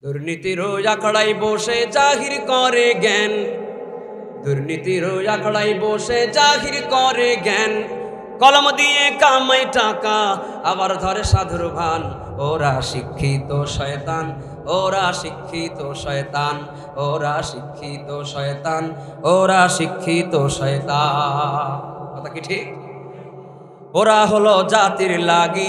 দুর্নীতির আখড়াই বসে জাহির করে জ্ঞান, দুর্নীতির আখড়াই বসে জাহির করে জ্ঞান। কলম দিয়ে কামাই টাকা আবার ধরে সাধুর ভান। ওরা শিক্ষিত শয়তান, ওরা শিক্ষিত শয়তান, ওরা শিক্ষিত শয়তান, ওরা শিক্ষিত শয়তান। কথা কি ঠিক? ওরা হলো জাতির লাগি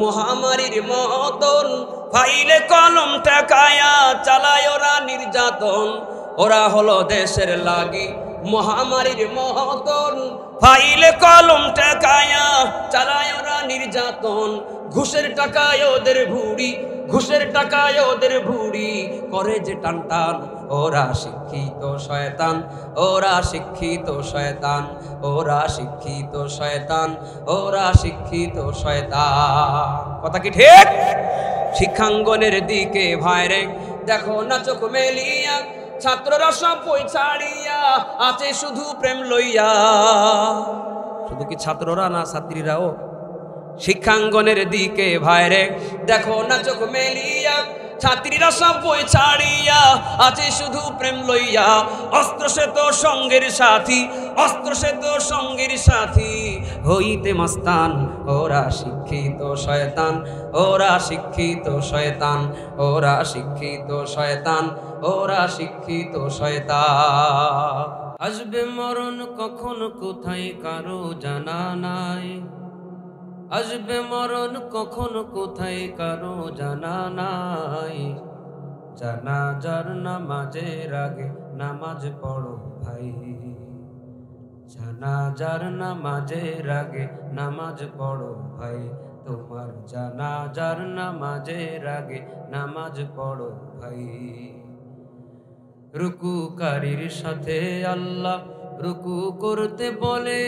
মহামারীর মতন, ফাইলে কলম ঠেকায়া চালায় ওরা নির্যাতন। ওরা হলো দেশের লাগি মহামারীর মতন, ফাইলে কলম ঠেকায়া চালায় ওরা নির্যাতন। ঘুষের টাকায় ওদের ভুড়ি, ঘুষের টাকায় ওদের ভুড়ি করে যে টান টান। ওরা শিক্ষিত শয়তান, ওরা শিক্ষিত শয়তান, ওরা শিক্ষিত শয়তান, ওরা শিক্ষিত শয়তান। কথা কি ঠিক? শিক্ষাঙ্গনের দিকে ভাইরে দেখো না চোখ মেলিয়া, ছাত্ররা সব বই ছাড়িয়া আছে শুধু প্রেম লইয়া। শুধু কি ছাত্ররা না, ছাত্রীরাও? শিক্ষাঙ্গনের দিকে ভাইরে দেখো না চোখ মেলিয়া, ছাত্রীরা সব বই ছাড়িয়া আছে শুধু প্রেম লইয়া। অস্ত্র সে তো সঙ্গের সাথী, অস্ত্র সে তো সঙ্গের সাথী হইতে মস্তান। ওরা শিক্ষিত শয়তান, ওরা শিক্ষিত শয়তান, ওরা শিক্ষিত শয়তান, ওরা শিক্ষিত শয়তান। আসবে মরণ কখন কোথায় কারো জানা নাই, আসবে মরণ কখন কোথায় কারো জানা নাই। জানাজার নামাজের আগে নামাজ পড়ো ভাই, জানাজার নামাজের আগে নামাজ পড়ো ভাই। তোমার জানাজার নামাজের আগে নামাজ পড়ো ভাই। রুকুকারীর সাথে আল্লাহ রুকু করতে বলে,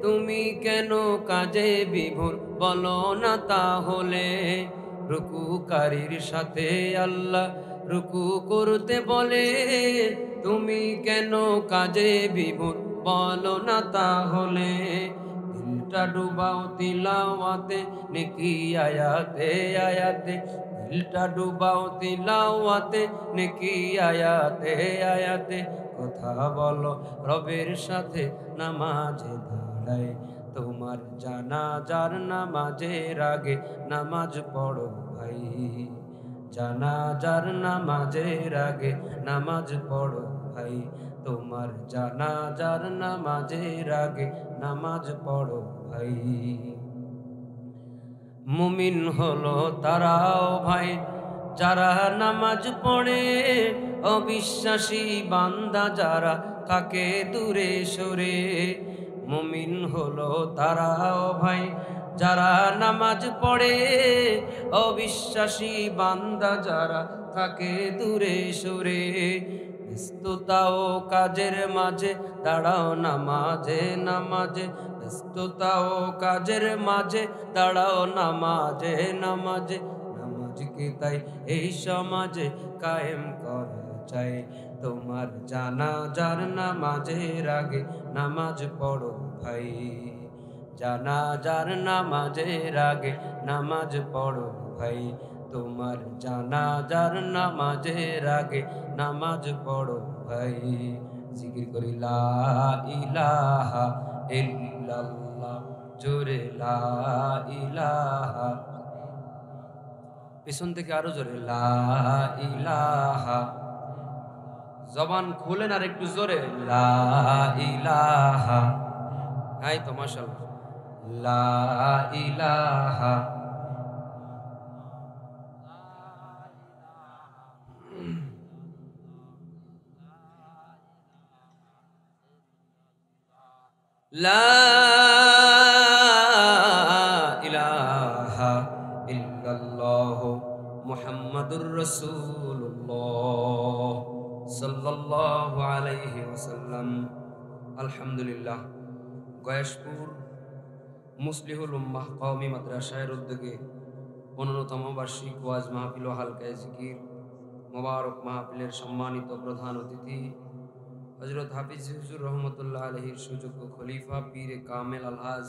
তুমি কেন কাজে বিভোর বলো না তাহলে। রুকুকারীর সাথে আল্লাহ রুকু করতে বলে, তুমি কেন কাজে বিভোর বলো না তাহলে। দিলটা ডুবাও তিলাওয়াতে নেকি আয়াতে আয়াতে, দিলটা ডুবাও তিলাওয়াতে নেকি আয়াতে আয়াতে। কথা বলো রবের সাথে নামাজে দাঁড়ায়, তোমার জানাজার নামাজের আগে নামাজ পড়ো ভাই, জানাজার নামাজের আগে নামাজ পড়ো ভাই। তোমার জানাজার নামাজের আগে নামাজ পড়ো ভাই। মুমিন হলো তারাও ভাই যারা নামাজ পড়ে, অবিশ্বাসী বান্দা যারা থাকে দূরে সরে। মুমিন হলো তারাও ভাই যারা নামাজ পড়ে, অবিশ্বাসী বান্দা যারা থাকে দূরে সরে। ব্যস্ততা ও কাজের মাঝে দাঁড়াও নামাজে নামাজে, ব্যস্ততা ও কাজের মাঝে দাঁড়াও নামাজে নামাজে। নামাজকে তাই এই সমাজে কায়েম করা চাই, তোমার জানাজার নামাজের আগে নামাজ পড়ো ভাই, জানাজার নামাজের আগে নামাজ পড়ো ভাই। তোমার জানাজার নামাজের আগে নামাজ পড়ো ভাই। জিকির করি লা ইলাহা ইল্লাল্লাহ, জোরে লা ইলাহা। পিছন থেকে আরো জোরে লা ইলাহা। জবান খুলেন আর একটু জোরে লা ইলাহা। হাই তো মাশাআল্লাহ, লা ইলাহা। লা ইলাহা ইল্লাল্লাহ মুহাম্মাদুর রাসূলুল্লাহ সাল্লাল্লাহু আলাইহি ওয়াসাল্লাম। আলহামদুলিল্লাহ, গয়েশপুর মুসলিহুল উম্মাহ কওমি মাদ্রাসার উদ্যোগে 15তম বার্ষিক ওয়াজ মাহফিল ও হালকায়ে জিকির মোবারক মাহফিলের সম্মানিত প্রধান অতিথি হযরত হাফিজ হুজুর রহমতুল্লাহ আলাইহির সুযোগ্য খলিফা পীরে কামেল আলহাজ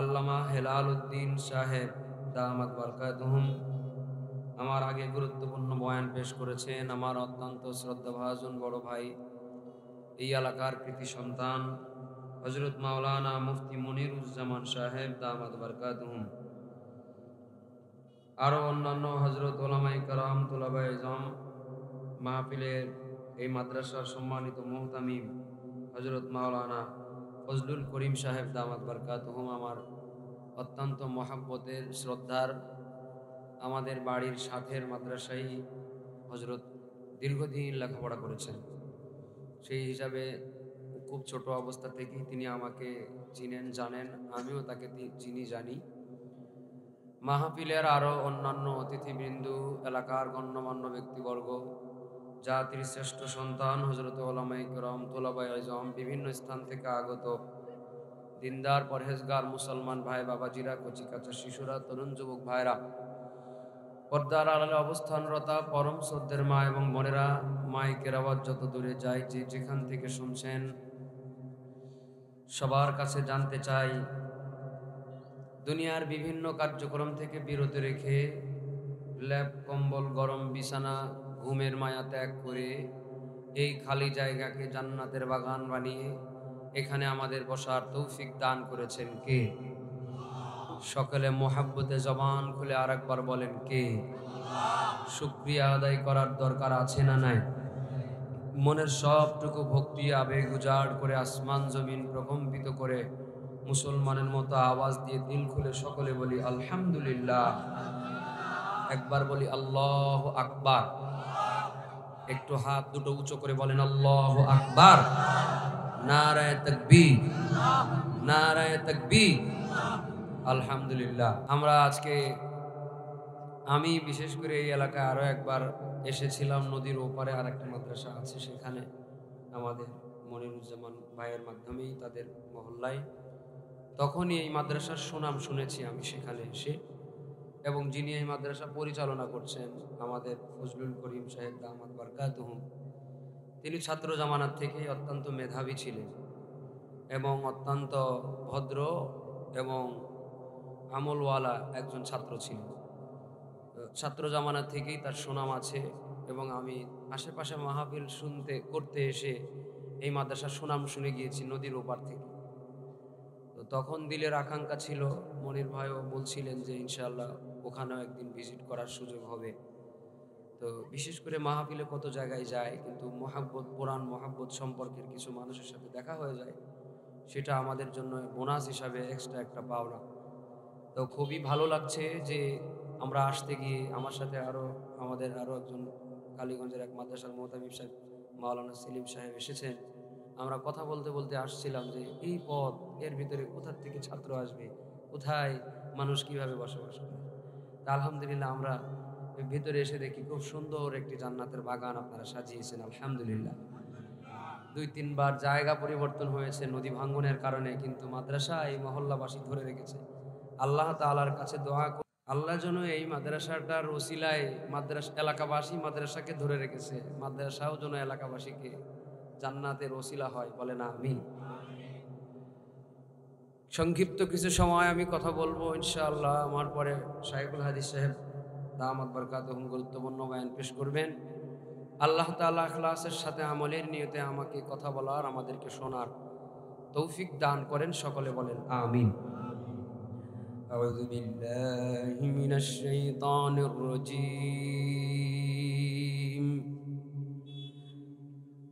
আল্লামা হেলাল উদ্দিন সাহেব দামাত বারকাতুহুম, আমার আগে গুরুত্বপূর্ণ বয়ান পেশ করেছেন আমার অত্যন্ত শ্রদ্ধাভাজন বড় ভাই, এই এলাকার কৃতি সন্তান হযরত মাওলানা মুফতি মনিরুজ্জামান সাহেব দামাত বরকাতুহুম, আরও অন্যান্য হযরত উলামায়ে কেরাম, তুলাবায়ে ইলম, মাহফিলের এই মাদ্রাসার সম্মানিত মুহতামিম হযরত মাওলানা ফজলুল করিম সাহেব দামাত বরকাতুহুম, আমার অত্যন্ত মহাব্বতের শ্রদ্ধার, আমাদের বাড়ির সাথের মাদ্রাসায় হযরত দীর্ঘদিন লেখাপড়া করেছেন। সেই হিসাবে খুব ছোট অবস্থা থেকেই তিনি আমাকে চিনেন, জানেন, আমিও তাকে চিনি, জানি। মাহফিলের আরও অন্যান্য অতিথিবৃন্দু, এলাকার গণ্যমান্য ব্যক্তিবর্গ, জাতির শ্রেষ্ঠ সন্তান হযরত উলামায়ে কেরাম, তুলাবায়ে ইলম, বিভিন্ন স্থান থেকে আগত দিনদার পরহেজগার মুসলমান ভাই বাবাজিরা, কচিকাচা শিশুরা, তরুণ যুবক ভাইরা, পর্দার আড়ালে অবস্থানরতা পরম শ্রদ্ধের মা এবং বোনেরা, মাইকের আওয়াজ যত দূরে যায়, যে যেখান থেকে শুনছেন, সবার কাছে জানতে চাই, দুনিয়ার বিভিন্ন কার্যক্রম থেকে বিরত রেখে ল্যাপ কম্বল, গরম বিছানা, ঘুমের মায়া ত্যাগ করে এই খালি জায়গাকে জান্নাতের বাগান বানিয়ে এখানে আমাদের বসার তৌফিক দান করেছেন কে? সকলে মোহাব্বতে জবান খুলে আরেকবার বলেন কে? শুকরিয়া আদায় করার দরকার আছে না নাই? মনের সবটুকু ভক্তি আবেগ উজাড় করে আসমান জমিন প্রকম্পিত করে মুসলমানের মতো আওয়াজ দিয়ে দিল খুলে সকলে বলি আলহামদুলিল্লাহ। একবার বলি আল্লাহু আকবার। একটু হাত দুটো উঁচু করে বলেন আল্লাহু আকবার। নারায়ে তাকবীর, নারায়ে তাকবীর। আলহামদুলিল্লাহ। আমরা আজকে, আমি বিশেষ করে এই এলাকায় আরো একবার এসেছিলাম, নদীর ওপারে আর একটা মাদ্রাসা আছে, সেখানে আমাদের মনিরুজ্জামান ভাইয়ের মাধ্যমেই তাদের মহল্লায়, তখনই এই মাদ্রাসার সুনাম শুনেছি আমি সেখানে এসে। এবং যিনি এই মাদ্রাসা পরিচালনা করছেন আমাদের ফজলুল করিম সাহেব দামাত বরকাতুহুম, তিনি ছাত্র জামানাত থেকেই অত্যন্ত মেধাবী ছিলেন এবং অত্যন্ত ভদ্র এবং আমলওয়ালা একজন ছাত্র ছিলেন। ছাত্র জামানাত থেকেই তার সুনাম আছে এবং আমি আশেপাশে মাহফিল করতে এসে এই মাদ্রাসার সুনাম শুনে গিয়েছি নদীর ওপার থেকে। তো তখন দিলের আকাঙ্ক্ষা ছিল, মনির ভাইও বলছিলেন যে ইনশাআল্লাহ ওখানেও একদিন ভিজিট করার সুযোগ হবে। তো বিশেষ করে মাহফিলে কত জায়গায় যায়, কিন্তু মোহাব্বত, পুরাণ মোহাব্বত সম্পর্কের কিছু মানুষের সাথে দেখা হয়ে যায়, সেটা আমাদের জন্য বোনাস হিসাবে এক্সট্রা একটা পাওনা। তো খুবই ভালো লাগছে যে আমরা আসতে গিয়ে আমার সাথে আমাদের আরও একজন কালীগঞ্জের এক মাদ্রাসার মুহতামিম সাহেব মাওলানা সেলিম সাহেব এসেছেন। আমরা কথা বলতে বলতে আসছিলাম যে এই পথ, এর ভিতরে কোথার থেকে ছাত্র আসবে, কোথায় মানুষ কিভাবে বসবাস করে। তা আলহামদুলিল্লাহ আমরা ভিতরে এসে দেখি খুব সুন্দর একটি জান্নাতের বাগান আপনারা সাজিয়েছেন, আলহামদুলিল্লাহ। 2-3 বার জায়গা পরিবর্তন হয়েছে নদী ভাঙ্গনের কারণে, কিন্তু মাদ্রাসা এই মহল্লাবাসী ধরে রেখেছে। আল্লাহ তাআলার কাছে দোয়া, আল্লাহ যেন এই মাদ্রাসাটার ওসিলায় এলাকাবাসী মাদ্রাসাকে ধরে রেখেছে, মাদ্রাসাও যেন এলাকাবাসীকে জান্নাতের ওসিলা হয়, বলেন আমিন। সংক্ষিপ্ত কিছু সময় আমি কথা বলবো ইনশাআল্লাহ। আমার পরে শাইখুল হাদিস সাহেব দামাত বরকাতুহুম গুরুত্বপূর্ণ বয়ান পেশ করবেন। আল্লাহ তাআলা ইখলাসের সাথে আমলের নিয়তে আমাকে কথা বলার, আমাদেরকে শোনার তৌফিক দান করেন, সকলে বলেন আমিন। আউযু বিল্লাহি মিনাশ শাইতানির রাজীম।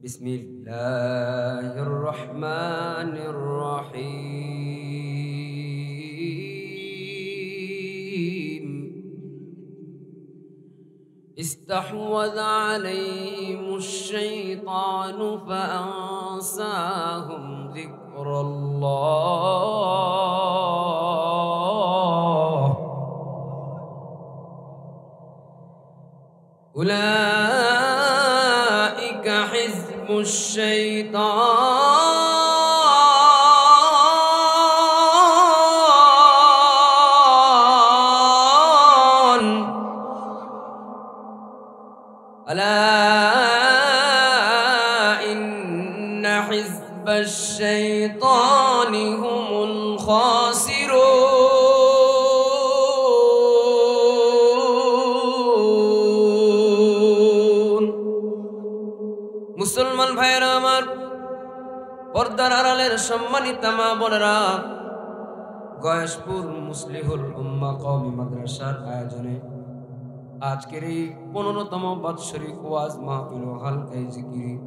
বিসমিল্লাহির রহমানির রহিম। استحوذ عليهم الشيطان فأنساهم ذكر الله أولئك حزب الشيطان ألا إن حزب الشيطان هم الخاسرون মুসলমান ভাইয়েরা আমার, পর্দার আড়ালের সম্মানিতা মা বোনেরা, গয়েশপুর মুসলিহুল উম্মাহ কওমি মাদ্রাসার আয়োজনে আজকের এই 15তম বাৎসরিক ওয়াজ মাহফিল ও হালকায়ে জিকির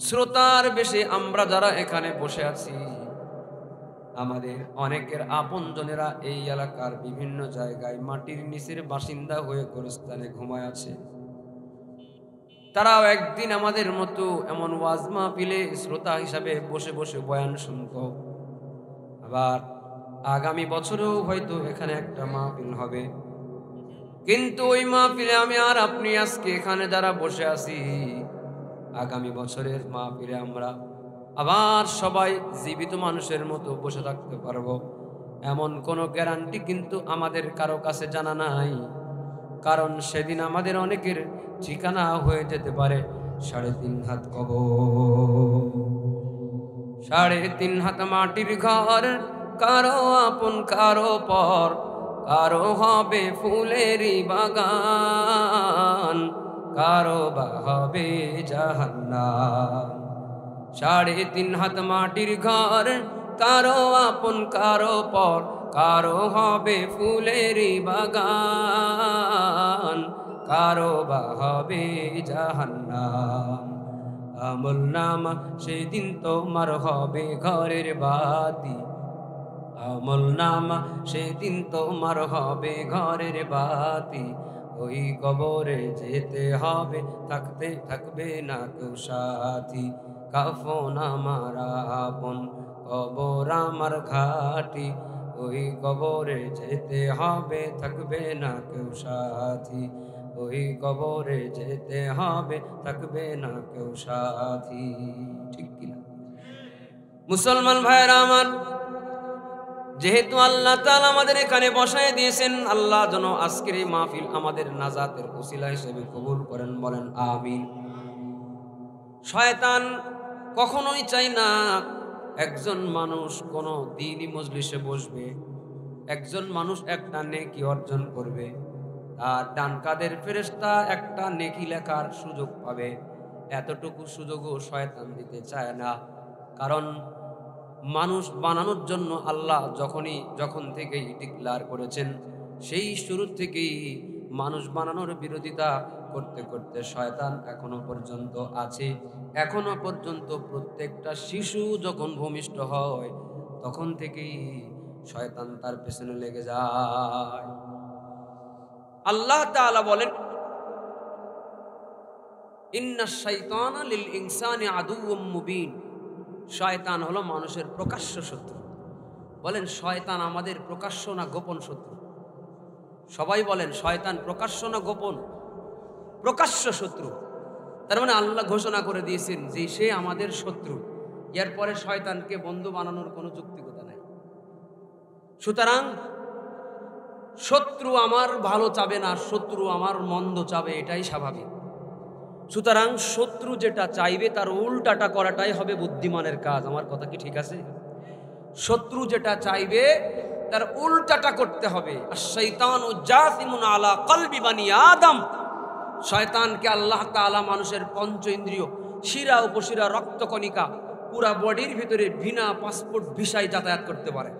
শ্রোতার বেশে আমরা যারা এখানে বসে আছি, আমাদের অনেকের আপনজনেরা এই এলাকার বিভিন্ন জায়গায় মাটির নিচের বাসিন্দা হয়ে গোরস্থানে ঘুমায় আছে। তারাও একদিন আমাদের মতো এমন ওয়াজ মাহফিলে শ্রোতা হিসাবে বসে বসে বয়ান শুনত। আবার আগামী বছরেও হয়তো এখানে একটা মাহফিল হবে, কিন্তু ওই মাহফিলে আমি আর আপনি আজকে এখানে যারা বসে আছি, আগামী বছরের মাহফিলে আমরা আবার সবাই জীবিত মানুষের মতো বসে থাকতে পারবো এমন কোনো গ্যারান্টি কিন্তু আমাদের কারো কাছে জানা নাই। কারণ সেদিন আমাদের অনেকের ঠিকানা হয়ে যেতে পারে 3.5 হাত কবর, 3.5 হাত মাটির ঘর, কারো আপন কারো পর, কারো হবে ফুলেরই বাগান, কারো বা হবে জাহান্নাম। 3.5 হাত মাটির ঘর, কারো আপন কারো পর, কারো হবে ফুলেরই বাগান, কারো বা হবে জাহান্নাম। আমল নামা সেদিন তোমার হবে ঘরের বাতি, আমল নামা সেদিন তোমার হবে ঘরের বাতি। ওই কবরে যেতে হবে, থাকতে থাকবে না কেউ সাথী। কাফন আমার আপন, কবর আমার ঘাটি, ওই কবরে যেতে হবে, থাকবে না কেউ সাথী। ওই কবরে যেতে হবে, থাকবে না কেউ সাথী। ঠিক কিনা মুসলমান ভাইয়েরা আমার? যেহেতু আল্লাহ তাআলা আমাদের এখানে বসায় দিয়েছেন, আল্লাহ যেন আজকের এই মাহফিল আমাদের নাজাতের ওসিলা হিসেবে কবুল করেন, বলেন আমিন। শয়তান কখনোই চায় না একজন মানুষ কোনো দ্বীনি মজলিসে বসবে, একজন মানুষ একটা নেকি অর্জন করবে, তার ডান কাঁধের ফেরেশতা একটা নেকি লেখার সুযোগ পাবে। এতটুকু সুযোগও শয়তান দিতে চায় না। কারণ মানুষ বানানোর জন্য আল্লাহ যখন থেকেই ডিক্লার করেছেন, সেই শুরু থেকেই মানুষ বানানোর বিরোধিতা করতে করতে শয়তান এখনো পর্যন্ত আছে। এখনো পর্যন্ত প্রত্যেকটা শিশু যখন ভূমিষ্ঠ হয়, তখন থেকেই শয়তান তার পেছনে লেগে যায়। আল্লাহ তাআলা বলেন, ইন্নাশ শাইতানা লিল ইনসানি আদুউম মুবিন। শয়তান হলো মানুষের প্রকাশ্য শত্রু। বলেন, শয়তান আমাদের প্রকাশ্য না গোপন শত্রু? সবাই বলেন, শয়তান প্রকাশ্য না গোপন? প্রকাশ্য শত্রু। তার মানে আল্লাহ ঘোষণা করে দিয়েছেন যে সে আমাদের শত্রু। এরপরে শয়তানকে বন্ধু বানানোর কোনো যৌক্তিকতা নাই। সুতরাং শত্রু আমার ভালো চাবে না, শত্রু আমার মন্দ চাবে, এটাই স্বাভাবিক। সুতরাং শত্রু যেটা চাইবে তার উল্টাটা করাটাই হবে বুদ্ধিমানের কাজ। আমার কথা কি ঠিক আছে? শত্রু যেটা চাইবে তার উল্টাটা করতে হবে। আশ-শাইতানু জাসিমুন আলা কলবি বানি আদম। শয়তানকে আল্লাহ তাআলা মানুষের পঞ্চ ইন্দ্রিয়, শিরা উপশিরা, রক্তকণিকা, পুরা বডির ভিতরে বিনা পাসপোর্ট ভিসায় যাতায়াত করতে পারে।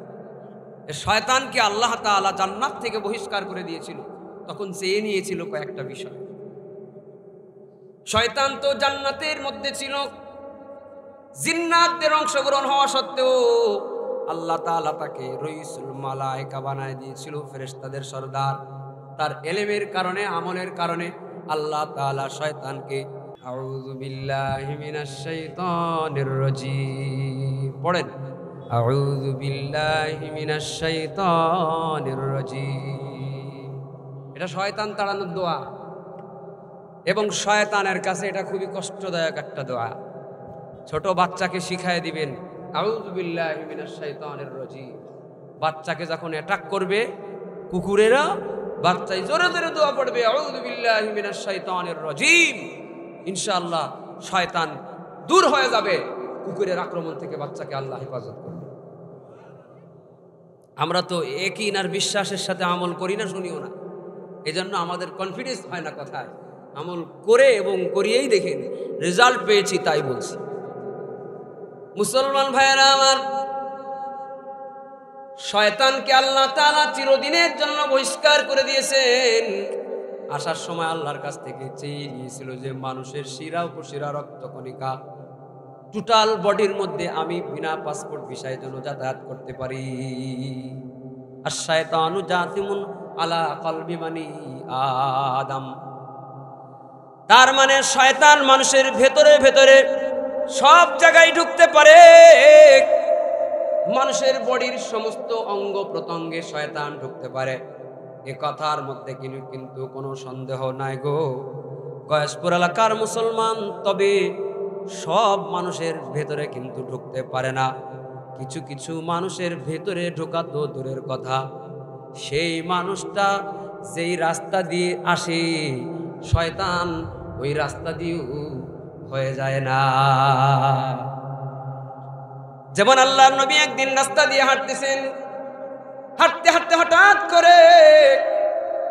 শয়তানকে আল্লাহ তাআলা জান্নাত থেকে বহিষ্কার করে দিয়েছিল, তখন চেয়ে নিয়েছিল কয়েকটা বিষয়। শয়তান তো জান্নাতের মধ্যে ছিল, জিন্নাতদের অংশগ্রহণ হওয়া সত্ত্বেও আল্লাহ তাআলা তাকে রইসুল মালায়েকা বানায় দিয়েছিল, ফেরেশতাদের সরদার। তার ইলমের কারণে, আমলের কারণে আল্লাহ তাআলা শয়তানকে, আউযু বিল্লাহি মিনাশ শাইতানির রাজীম, পড়েন, আউযু বিল্লাহি মিনাশ শাইতানির রাজীম। এটা শয়তান তাড়ানোর দোয়া, এবং শয়তানের কাছে এটা খুবই কষ্টদায়ক একটা দোয়া। ছোট বাচ্চাকে শিখায় দিবেন আউযু বিল্লাহি মিনাশ শাইতানির রাজীম। বাচ্চাকে যখন অ্যাটাক করবে কুকুরেরা, বাচ্চাই জোরে জোরে দোয়া পড়বে আউযু বিল্লাহি মিনাশ শাইতানির রাজীম। ইনশাআল্লাহ শয়তান দূর হয়ে যাবে, কুকুরের আক্রমণ থেকে বাচ্চাকে আল্লাহ হেফাজত করবে। আমরা তো একই আর বিশ্বাসের সাথে আমল করি না, শুনিও না, এজন্য আমাদের কনফিডেন্স হয় না কথায়। আমল করে এবং করিয়েই দেখেন রেজাল্ট পেয়েছি, তাই বলছি। মুসলমান ভাইয়েরা আমার, শয়তানকে আল্লাহ তাআলা চিরদিনের জন্য বহিষ্কার করে দিয়েছেন। আসার সময় আল্লাহর কাছ থেকে চেয়ে নিয়েছিল যে মানুষের শিরা উপশিরা রক্তকণিকা টোটাল বডির মধ্যে আমি বিনা পাসপোর্ট ভিসায় যেন যাতায়াত করতে পারি। আর শায়তানু জাতিমুন আলা কলবি বানি আদম, তার মানে শয়তান মানুষের ভেতরে ভেতরে সব জায়গায় ঢুকতে পারে। মানুষের বডির সমস্ত অঙ্গ প্রত্যঙ্গে শয়তান ঢুকতে পারে, এ কথার মধ্যে কিন্তু কোনো সন্দেহ নাই গো গয়েশপুর এলাকার মুসলমান। তবে সব মানুষের ভেতরে কিন্তু ঢুকতে পারে না। কিছু কিছু মানুষের ভেতরে ঢোকা তো দূরের কথা, সেই মানুষটা যেই রাস্তা দিয়ে আসে শয়তান ওই রাস্তা দিয়েও হয়ে যায় না। যেমন আল্লাহর নবী একদিন রাস্তা দিয়ে হাঁটতেছেন, হাঁটতে হাঁটতে হঠাৎ করে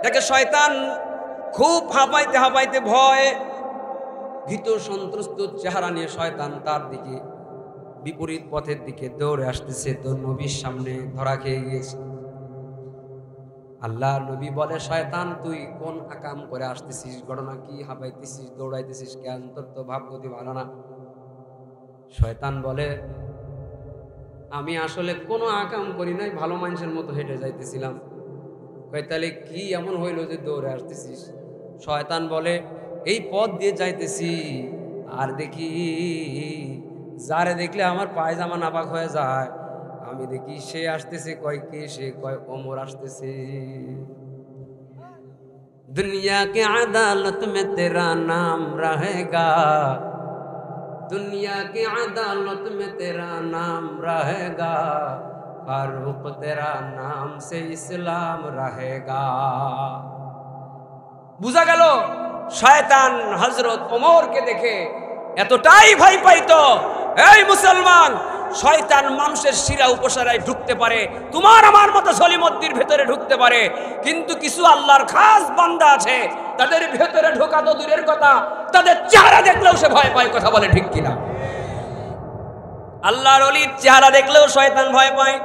দেখে শয়তান খুব হাঁপাইতে হাঁপাইতে ভয় ভীত সন্ত্রস্ত চেহারা নিয়ে শয়তান তার দিকে বিপরীত পথের দিকে দৌড়ে আসতেছে। তো নবীর সামনে ধরা খেয়ে গিয়েছে। আল্লাহর নবী বলে, শয়তান তুই কোন আকাম করে আসতেছিস? ঘটনা কি? হাঁপাইতেছিস, দৌড়াইতেছিস কেন? তোর তো ভাবগতি ভালো না। শয়তান বলে, আমি আসলে কোনো আকাম করি নাই, ভালো মানুষের মতো হেঁটে যাইতেছিলাম। কই তাহলে কি এমন হইল যে দৌড়ে আসতেছিস? শয়তান বলে, এই পথ দিয়ে যাইতেছি আর দেখি যারে দেখলে আমার পায়জামা নাপাক হয়ে যায়। আমি দেখি সে আসতেছে, কয় কে? সে কয় ওমর আসতেছে। দুনিয়া কে আদালত মে তেরা নাম রহেগা, दुनिया की अदालत में तेरा नाम रहेगा, फारूक तेरा नाम से इस्लाम रहेगा। বুঝা গেল শয়তান হযরত ওমরকে দেখে এতটাই ভয় পাইতো। এই মুসলমান, শয়তান মানুষের শিরা উপশিরায় ঢুকতে পারে, তোমার আমার মতো সলিমদ্দির ভেতরে ঢুকতে পারে, কিন্তু কিছু আল্লাহর খাস বান্দা আছে তাদের ভেতরে ঢোকা তো দূরের কথা, তাদের চেহারা দেখলেও সে ভয় পায়। কথা বলে ঠিক কিনা? আল্লাহর ওলির চেহারা দেখলেও শয়তান ভয় পায়।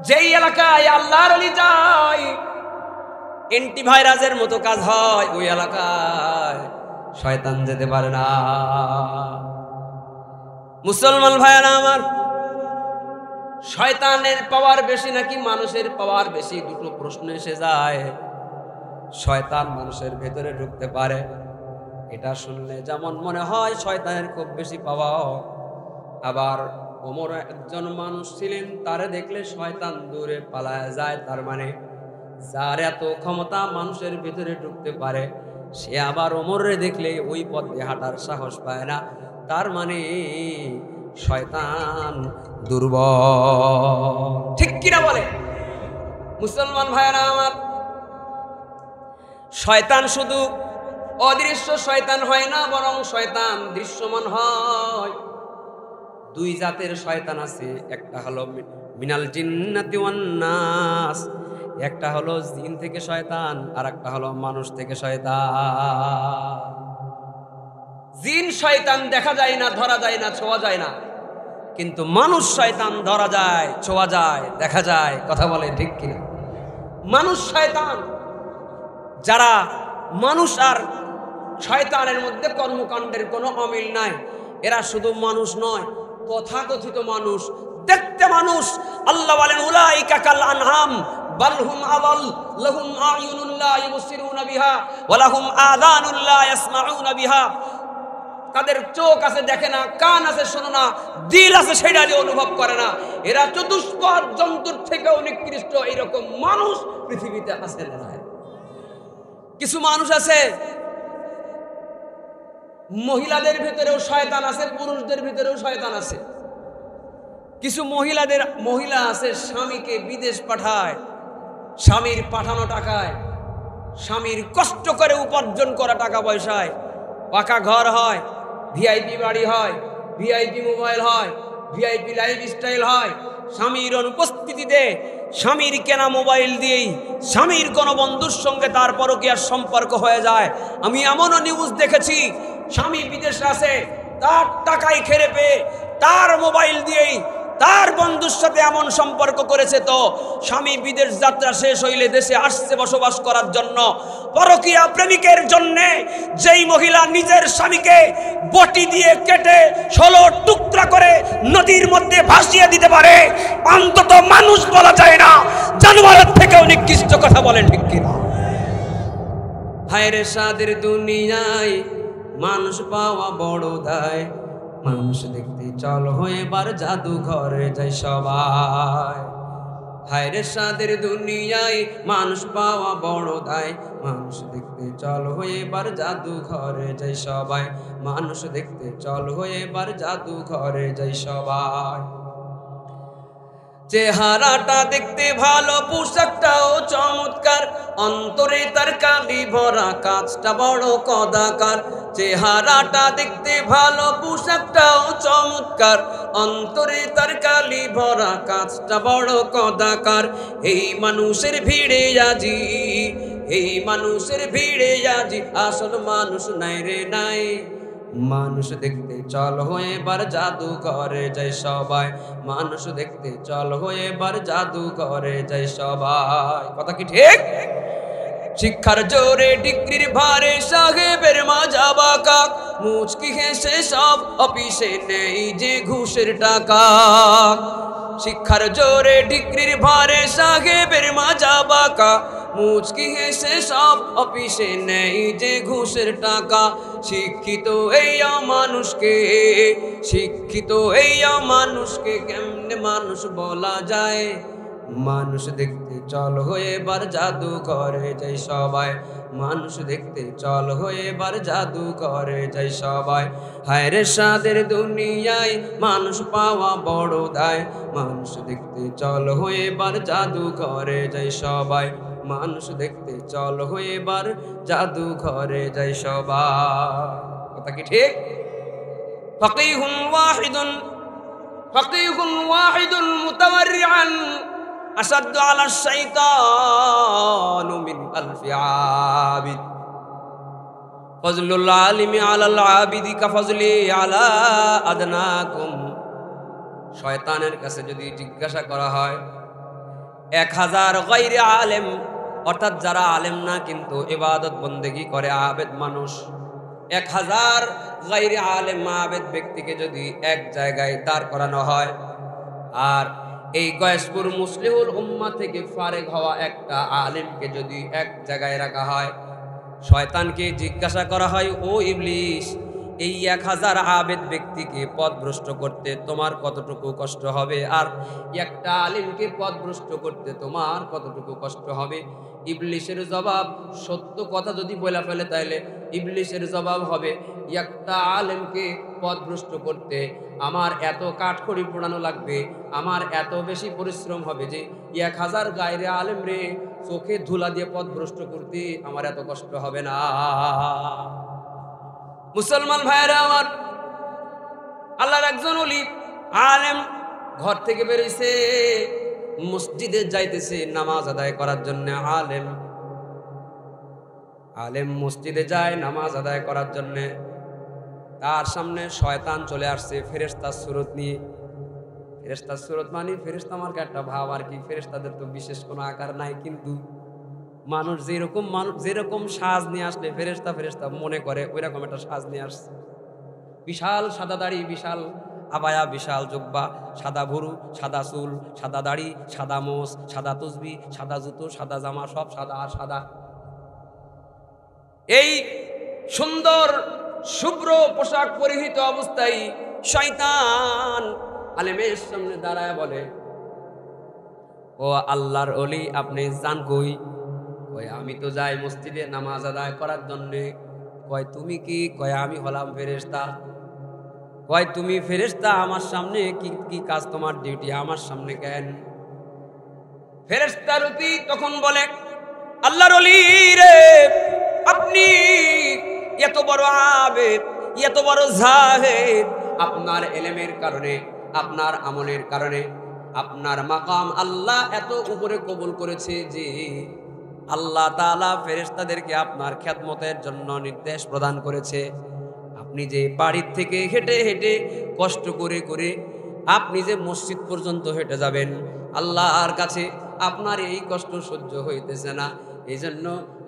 যেই এলাকায় আল্লাহর ওলি যায় অ্যান্টিভাইরাসের মতো কাজ হয়, ওই এলাকায় শয়তান যেতে পারে না। মুসলমান ভাইয়েরা আমার, শয়তানের পাওয়ার বেশি নাকি মানুষের পাওয়ার বেশি? দুটো প্রশ্ন এসে যায়। শয়তান মানুষের ভেতরে ঢুকতে পারে, এটা শুনলে যেমন মনে হয় শয়তানের খুব বেশি পাওয়ার। আবার ওমর একজন মানুষ ছিলেন, তারে দেখলে শয়তান দূরে পালায় যায়। তার মানে যার এত ক্ষমতা মানুষের ভেতরে ঢুকতে পারে, সে আবার ওমরে দেখলে ওই পথ দিয়ে হাঁটার সাহস পায় না। তার মানে শয়তান দুর্বল। ঠিক কিনা বলে মুসলমান ভাইয়েরা আমার? শয়তান শুধু অদৃশ্য শয়তান হয় না, বরং শয়তান দৃশ্যমান হয়। দুই জাতের শয়তান আছে, একটা হলো মিনাল জিন্নাতি ওয়ান নাস, একটা হলো জিন থেকে শয়তান, আর একটা হলো মানুষ থেকে শয়তান। জিন শয়তান দেখা যায় না, ধরা যায় না, ছোঁয়া যায় না, কিন্তু মানুষ শয়তান ধরা যায়, ছোঁয়া যায়, দেখা যায়। কথা বলে ঠিক কিনা? মানুষ শয়তান, যারা মানুষ আর শয়তানের মধ্যে কর্মকাণ্ডের কোনো অমিল নাই, এরা শুধু মানুষ নয়, তথাকথিত মানুষ, দেখতে মানুষ। আল্লাহ বলেন, উলাইকা কাল আনআম বাল হুম আযাল, লাহুম আ'য়ুনুন লা ইউবসিরুনা বিহা ওয়া লাহুম আযানুন লা ইয়াসমাউনা বিহা। তাদের চোখ আছে, দেখে না, কান আছে, শোনে না, দিল আছে, সেটা দিয়ে অনুভব করে না। এরা চতুষ্পদ জন্তুর থেকে নিকৃষ্ট। এইরকম মানুষ পৃথিবীতে আছে না? কিছু মানুষ আছে, মহিলাদের ভিতরেও শয়তান আছে, পুরুষদের ভিতরেও শয়তান আছে। কিছু মহিলা আছে, স্বামীকে বিদেশ পাঠায়, স্বামীর পাঠানো টাকায়, স্বামীর কষ্ট করে উপার্জন করা টাকা পয়সায় পাকা ঘর হয়, ভিআইপি বাড়ি হয়, ভিআইপি মোবাইল হয়, ভিআইপি লাইফ স্টাইল হয়, স্বামীর অনুপস্থিতিতে স্বামীর কেনা মোবাইল দিয়েই স্বামীর কোনো বন্ধুর সঙ্গে তার পরকীয়ার সম্পর্ক হয়ে যায়। আমি এমনও নিউজ দেখেছি, স্বামী বিদেশে আছে, তার টাকায় খেরে পেয়ে তার মোবাইল দিয়েই তার বন্ধুর সাথে এমন সম্পর্ক করেছে, তো স্বামী বিদেশ যাত্রা শেষ হইলে দেশে আসছে বসবাস করার জন্য। পরকীয়া প্রেমিকের জন্য যেই মহিলা নিজের স্বামীকে বটি দিয়ে কেটে 16 টুকরা করে নদীর মধ্যে ভাসিয়ে দিতে পারে, অন্তত মানুষ বলা যায় না, জানোয়ারের থেকেও নিকৃষ্ট কথা বলেন, ঠিক কিনা? হায়রে সাদের দুনিয়ায় মানুষ পাওয়া বড় দায়, মানুষ দেখতে চল হয়ে বার জাদুঘরে যাই সবাই। হায়রে সাদের দুনিয়ায় মানুষ পাওয়া বড় দায়, মানুষ দেখতে চল হয়ে বার জাদুঘরে যাই সবাই, মানুষ দেখতে চল হয়ে বার জাদুঘরে যাই সবাই। চেহারাটা দেখতে ভালো, পোশাকটাও চমৎকার, অন্তরে তার কালি ভরা, কাজটা বড় কদাকার। চেহারাটা দেখতে ভালো, পোশাকটাও চমৎকার, অন্তরে তার কালি ভরা, কাজটা বড় কদাকার। এই মানুষের ভিড়ে আজি, এই মানুষের ভিড়ে আজি, আসল মানুষ নাই রে নাই। মানুষ দেখতে চল হয়ে বার জাদু করে যাই সবাই, মানুষ দেখতে চল হয়ে বার জাদু করে যাই সবাই। কথা কি ঠিক? শিক্ষার জোরে ডিগ্রির ভারে সাহেবের মাজা বাঁকা, মুচকি হেসে সব অফিসে নেই যে ঘুষের টাকা। শিক্ষার জোরে ডিগ্রির ভারে সাহেবের মাজা বাঁকা, মুচকি হেসে সব অফিসে নেই যে ঘুষের টাকা। শিক্ষিত এই মানুষকে, শিক্ষিত এই মানুষকে কেমনে মানুষ বলা যায়? মানুষ দেখতে চল হয়ে বার জাদু করে যাই সবাই, মানুষ দেখতে চল হয়ে বার জাদু করে যাই সবাই। হায়রে সাদের দুনিয়ায় মানুষ পাওয়া বড় দায়, মানুষ দেখতে চল হয়ে বার জাদু করে যাই সবাই, মানুষ দেখতে চল হয়ে বার জাদু ঘরে যাই সবাই। কথা কি ঠিক? ফাকিহুন ওয়াহিদুন, ফাকিহুন ওয়াহিদুন মুতাওয়ারিআন আসাদ্দু আলা শাইতানু মিন আলফি আবিদ। ফজলুল আলিমি আলাল আবিদি কাফজলি আলা আদনাকুম। শয়তানের কাছে যদি জিজ্ঞাসা করা হয় 1000 গায়রে আলেম, অর্থাৎ যারা আলেম না কিন্তু ইবাদত বন্দেগি করে আবেদ মানুষ, 1000 গায়রে আলেম আবেদ ব্যক্তিকে যদি এক জায়গায় দাঁড় করানো হয়, আর এই গয়েশপুর মুসলিহুল উম্মাহ থেকে ফারেগ হওয়া একটা আলেমকে যদি এক জায়গায় রাখা হয়, শয়তানকে জিজ্ঞাসা করা হয়, ও ইবলিস, এই 1000 আবেদ ব্যক্তিকে পথভ্রষ্ট করতে তোমার কতটুকু কষ্ট হবে, আর একটা আলিমকে পথভ্রষ্ট করতে তোমার কতটুকু কষ্ট হবে? ইবলিসের জবাব, সত্য কথা যদি বলে ফেলে তাইলে ইবলিসের জবাব হবে, একটা আলেমকে পথভ্রষ্ট করতে আমার এত কাঠখড়ি পোড়ানো লাগবে, আমার এত বেশি পরিশ্রম হবে যে 1000 গায়রে আলেম রে চোখে ধুলা দিয়ে পথভ্রষ্ট করতে আমার এত কষ্ট হবে না। মুসলমান ভাইরা আমার, আল্লাহর একজন ওলি আলেম ঘর থেকে বেরিয়েছে, মসজিদে যাইতেছে নামাজ আদায় করার জন্য। আলেম মসজিদে যায় নামাজ আদায় করার জন্য, তার সামনে শয়তান চলে আসছে ফেরেশতার সুরত নিয়ে। ফেরেশতার সুরত মানে ফেরেশতা মার্কা একটা ভাব আর কি, ফেরেশতাদের তো বিশেষ কোনো আকার নাই, কিন্তু মানুষ যেরকম সাজ নিয়ে আসলে ফেরেশতা ফেরেশতা মনে করে ওই রকম একটা সাজ নিয়ে আসছে। বিশাল সাদা দাড়ি, বিশাল আবায়া, বিশাল জুব্বা, সাদা ভুরু, সাদা চুল, সাদা দাড়ি, সাদা মোষ, সাদা তসবি, সাদা জুতো, সাদা জামা, সব সাদা আর সাদা। এই সুন্দর শুভ্র পোশাক পরিহিত অবস্থায় শয়তান আলেমের সামনে দাঁড়ায় বলে, ও আল্লাহর ওলি, আপনি যান কই? কয় আমি তো যাই মসজিদে নামাজ আদায় করার জন্যে। কয় তুমি কি? কয় আমি হলাম ফেরেশতা। কয় তুমি ফেরেশতা, আমার সামনে কি কাজ, তোমার ডিউটি আমার সামনে কেন? ফেরেশতা রূপী তখন বলে, আল্লাহর ওলি রে, আপনি এত বড় আবেদ, এত বড় জাহেদ, আপনার ইলমের কারণে, আপনার আমলের কারণে আপনার মাকাম আল্লাহ এত উপরে কবুল করেছে যে আল্লাহ তাআলা ফেরেশতাদেরকে আপনার খেদমতের জন্য নির্দেশ প্রদান করেছে। আপনি যে বাড়ির থেকে হেঁটে হেঁটে কষ্ট করে করে আপনি যে মসজিদ পর্যন্ত হেঁটে যাবেন, আল্লাহর কাছে আপনার এই কষ্ট সহ্য হইতেছে না, এই জন্য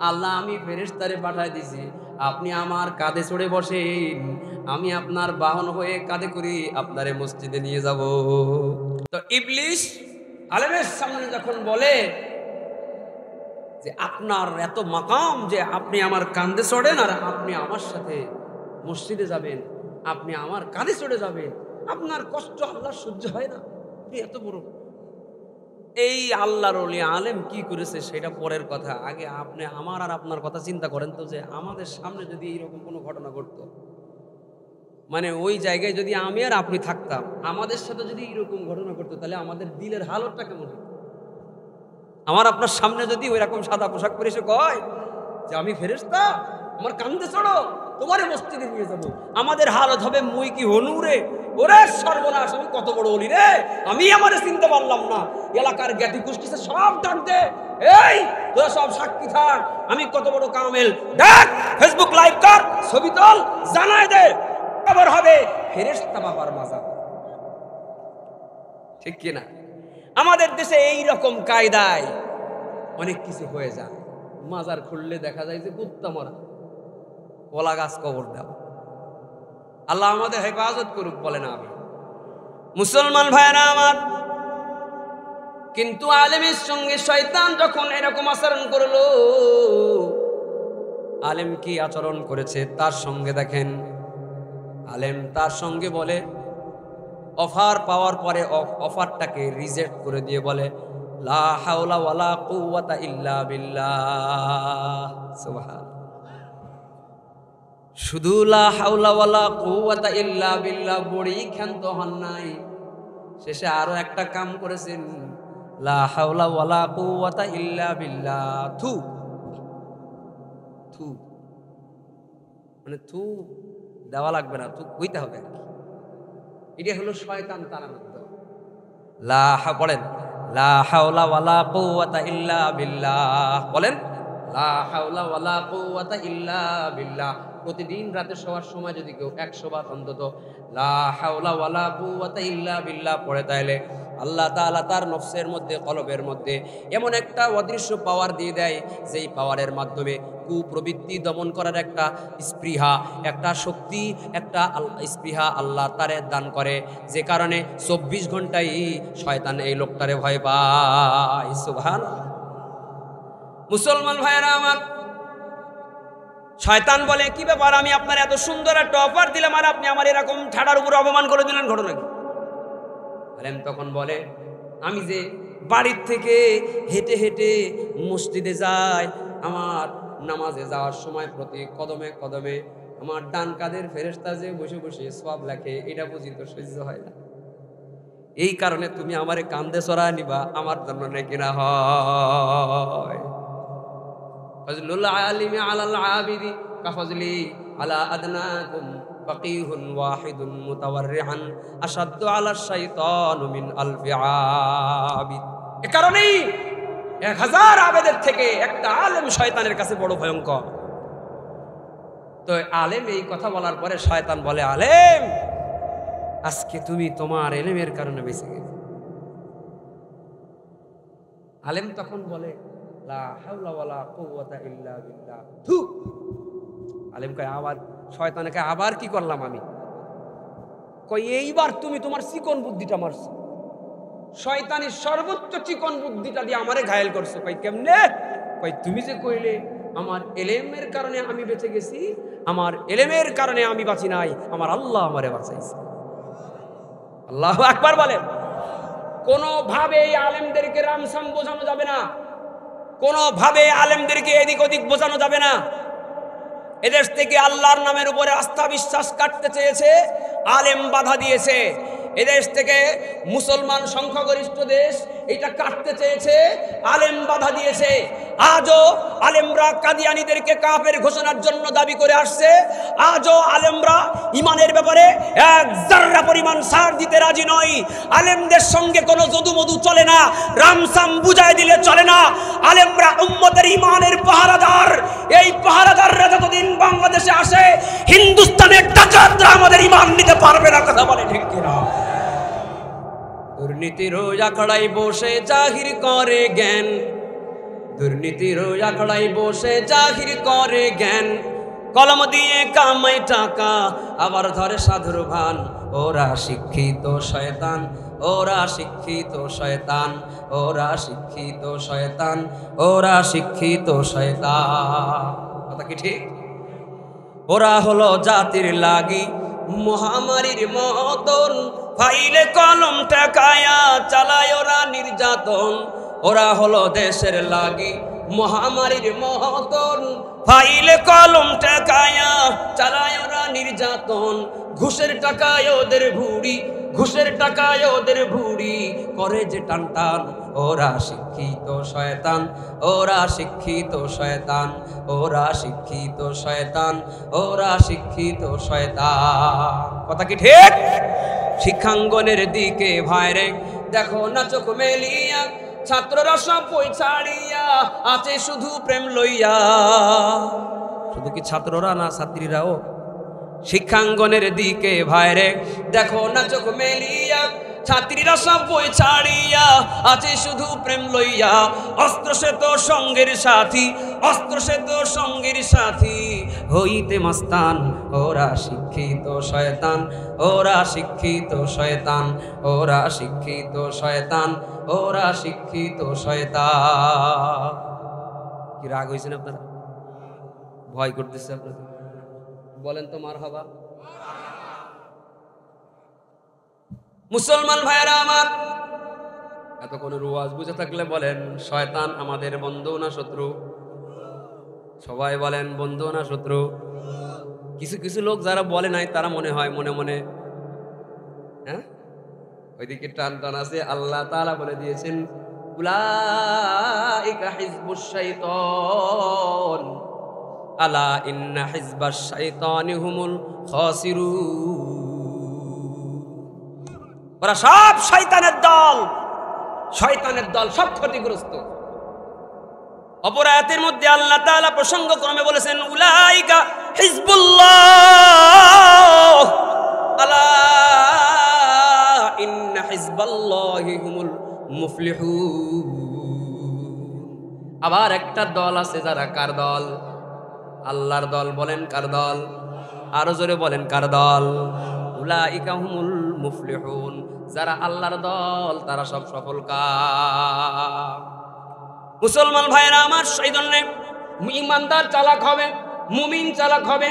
আল্লাহ আমি ফেরেশতারে পাঠায় দিছি, আপনি আমার কাঁধে চড়ে বসেন, আমি আপনার বাহন হয়ে কাঁধে করে আপনারে মসজিদে নিয়ে যাব। তো ইবলিস আলেমের সামনে যখন বলে যে আপনার এত মাকাম যে আপনি আমার কাঁধে চড়েন আর আপনি আমার সাথে মসজিদে যাবেন, আপনি আমার কাঁধে চড়ে যাবেন, আপনার কষ্ট আল্লাহ সহ্য হয় না, আপনি এত বড়। এই আল্লাহর ওলি আলেম কি করেছে সেটা পরের কথা, আগে আপনি আমার আর আপনার কথা চিন্তা করেন তো, যে আমাদের সামনে যদি এইরকম কোনো ঘটনা ঘটতো, মানে ওই জায়গায় যদি আমি আর আপনি থাকতাম, আমাদের সাথে যদি এরকম ঘটনা ঘটতো, তাহলে আমাদের দিলের হালতটা কেমন হতো? আমার আপনার সামনে যদি ওই রকম সাদা পোশাক পরে এসে কয় যে আমি ফেরেশতা, আমার কান্দে চড়ো, তোমারে মসজিদে নিয়ে যাবো, আমাদের হালত হবে মুই কি হনু রে, ওরে সর্বনাশ, আমি কত বড় ওলি রে, আমি আমারে চিনতে পারলাম না, এলাকার জ্ঞাতি গোষ্ঠীতে সব ডাক দে, এই তোরা সব সাক্ষী থাক, আমি কত বড় কামেল, দেখ ফেসবুক লাইভ কর, ছবি তোল, জানায় দে, খবর হবে ফেরেশতা বাবার মাজার। ঠিক কিনা? আমাদের দেশে এই রকম কায়দায় অনেক কিছু হয়ে যায়, মাজার খুললে দেখা যায় যে কুত্তা মরা, কলা গাছ কবর দাও। আল্লাহ আমাদের হেফাজত করুক, বলে না আমি মুসলমান ভাইরা আমার। কিন্তু আলেমের সঙ্গে শয়তান যখন এরকম আচরণ করলো, আলেম কি আচরণ করেছে তার সঙ্গে দেখেন। আলেম তার সঙ্গে বলে, অফার পাওয়ার পরে অফারটাকে রিজেক্ট করে দিয়ে বলে লা হাওলা ওয়ালা কুওয়াতা ইল্লা বিল্লাহ। সুবহান। শুধু লা হাওলা ওয়ালা কুওয়াতা ইল্লা বিল্লাহ বড়ি ক্ষান্ত হন নাই, শেষে আরো একটা কাম করেছেন, লা হাওলা ওয়ালা কুওয়াতা ইল্লা বিল্লাহ। থু থু মানে থু দেওয়া লাগবে না, থু কইতে হবে আর কি। এটা হলো শয়তান তাড়ানোর দল। পড়েন লা হাওলা ওয়ালা কুওয়াতা ইল্লা বিল্লাহ, বলেন লা হাওলা ওয়ালা কুওয়াতা ইল্লা বিল্লাহ। প্রতিদিন রাতে শোয়ার সময় যদি কেউ 100 বার অন্তত লা হাওলা ওয়ালা কুওয়াতা ইল্লা বিল্লাহ পড়ে, তাহলে আল্লাহ তাআলা তার নফসের মধ্যে, কলবের মধ্যে এমন একটা অদৃশ্য পাওয়ার দিয়ে দেয়, যেই পাওয়ারের মাধ্যমে কুপ্রবৃত্তি দমন করার একটা স্পৃহা, একটা শক্তি, একটা স্পৃহা আল্লাহ তারে দান করে, যে কারণে 24 ঘন্টায় শয়তান এই লোকটারে ভয় পায়। সুবহানাল্লাহ। মুসলমান ভাইরা আমার, শয়তান বলে কি ব্যাপার, আমি আপনার এত সুন্দর একটা অফার দিলাম আর আপনি আমার এরকম ঠাড়ার উপর অপমান করে দিলেন, ঘটনা কি? আলেম তখন বলে, আমি যে বাড়ির থেকে হেঁটে হেঁটে মসজিদে যাই, আমার নামাজে যাওয়ার সময় প্রতি কদমে কদমে আমার ডান কাঁধের ফেরেশতা যে বসে বসে সওয়াব লেখে, এটা বুঝি তো সহ্য হয় না, এই কারণে তুমি আমারে কান্দে চড়ায় নিবা, আমার জন্য নাকি না হয়। ফজলুল আলিমি আলাল আবিদি কাফজলি আলা আদনাকুম ফাকিহুন ওয়াহিদুন মুতাওয়াররিহান আশাদ্দু আলা শাইতানু মিন আলফি আবিদ। এ কারণেই 1000 আবেদের থেকে একটা আলেম শয়তানের কাছে বড় ভয়ঙ্কর। তো আলেম এই কথা বলার পরে শয়তান বলে, আলেম আজকে তুমি তোমার এলেমের কারণে বেঁচে গেলে। আলেম তখন বলে লা হাওলা ওয়ালা কুওয়াতা ইল্লা বিল্লাহ। থু। আলেম কয়, আবার শয়তানকে আবার কি করলাম আমি? কই এইবার তুমি তোমার চিকন বুদ্ধিটা মারছো, শয়তানের সর্বোচ্চ চিকন বুদ্ধিটা দিয়ে আমারে ঘায়েল করছো। কই কেমনে? কই তুমি যে কইলে আমার এলেমের কারণে আমি বেঁচে গেছি, আমার এলেমের কারণে আমি বাঁচি নাই, আমার আল্লাহ আমারে বাঁচাইছে। আল্লাহু আকবার বলেন। কোনোভাবে এই আলেমদেরকে রামসাম বোঝানো যাবে না, কোনোভাবে আলেমদেরকে এদিক ওদিক বোঝানো যাবে না। এদেশ থেকে আল্লাহর নামের উপরে আস্থা বিশ্বাস কাটতে চেয়েছে, আলেম বাধা দিয়েছে। এদেশ থেকে মুসলমান সংখ্যাগরিষ্ঠ দেশ এটা কাটতে চেয়েছে, আলেম বাধা দিয়েছে। আজও আলেমরা কাদিয়ানীদেরকে কাফের ঘোষণার জন্য দাবি করে আসছে, আজও আলেমরা ইমানের ব্যাপারে এক জাররা পরিমাণ ছাড় দিতে রাজি নয়। আলেমদের সঙ্গে কোনো যদু মধু চলে না, রামসাম বুঝাই দিলে চলে না। আলেমরা উম্মতের ইমানের পাহারাদার। এই পাহারাদাররা যতদিন বাংলাদেশে আসে, হিন্দুস্তানের ডাকাতরা আমাদের ইমান নিতে পারবে না। কথা বলে ঠিক কিনা? দুর্নীতির আখড়াই বসে জাহির করে জ্ঞান, দুর্নীতির আখড়াই বসে জাহির করে জ্ঞান। কলম দিয়ে কামাই টাকা, আবার ধরে সাধুর ভান। ওরা শিক্ষিত শয়তান, ওরা শিক্ষিত শয়তান, ওরা শিক্ষিত শয়তান, ওরা শিক্ষিত শয়তান। কথা কি ঠিক? ওরা হলো জাতির লাগি মহামারীর মতন, ফাইলে কলম ঠেকায়া চালায় ওরা নির্যাতন। ওরা হলো দেশের লাগি মহামারীর মতন, ফাইলে কলম ঠেকায়া চালায় ওরা নির্যাতন। ঘুষের টাকায় ওদের ভুড়ি, ঘুষের টাকায় ওদের ভুড়ি করে যে টান টান। ওরা শিক্ষিত শয়তান, ওরা শিক্ষিত শয়তান, ওরা শিক্ষিত শয়তান, ওরা শিক্ষিত শয়তান। কথা কি ঠিক? শিক্ষাঙ্গনের দিকে ভাইরে দেখো না চোখ মেলিয়া, ছাত্ররা সব বই ছাড়িয়া আছে শুধু প্রেম লইয়া। শুধু কি ছাত্ররা না, ছাত্রীরাও? শিক্ষাঙ্গনের দিকে ভাইরে দেখো না চোখ মেলিয়া, ছাত্রীরা সব বই ছাড়িয়া আছে শুধু প্রেম লইয়া। অস্ত্র সে তো সঙ্গের সাথী, অস্ত্র সে তো সঙ্গের সাথী হইতে মস্তান। ওরা শিক্ষিত শয়তান, ওরা শিক্ষিত শয়তান, ওরা শিক্ষিত শয়তান, ওরা শিক্ষিত শয়তান। কি রাগ হয়েছেন আপনারা? ভয় করতেছে আপনাদের? বলেন তো মারহাবা। মুসলমান ভাইয়েরা আমার, এতক্ষণ রোয়াজ বুঝে থাকলে বলেন শয়তান আমাদের বন্ধু না শত্রু? সবাই বলেন বন্ধু না শত্রু? কিছু কিছু লোক যারা বলে নাই তারা মনে হয় মনে মনে, হ্যাঁ, ওইদিকে টান টান আছে। আল্লাহ তাআলা বলে দিয়েছেন উলাইকা হিজবুশ শাইতান আলা ইন্না হিজবাশ শাইতানি হুমুল খাসিরুন। ওরা সব শয়তানের দল, শয়তানের দল, সব ক্ষতিগ্রস্ত। অপর আয়াতের মধ্যে আল্লাহ তাআলা প্রসঙ্গক্রমে বলেছেন উলাইকা হিজবুল্লাহ আলা ইন্না হিজবাল্লাহি হুমুল মুফলিহুন। আবার একটা দল আছে যারা কার দল? আল্লাহর দল। বলেন কার দল? আরো জোরে বলেন কার দল? উলাইকা হুমুল মুফলিহুন। যারা আল্লাহর দল তারা সব সফল কাম। মুসলমান ভাইরা আমার, সেই জন্য ইমানদার চালাক হবে, মুমিন চালাক হবে।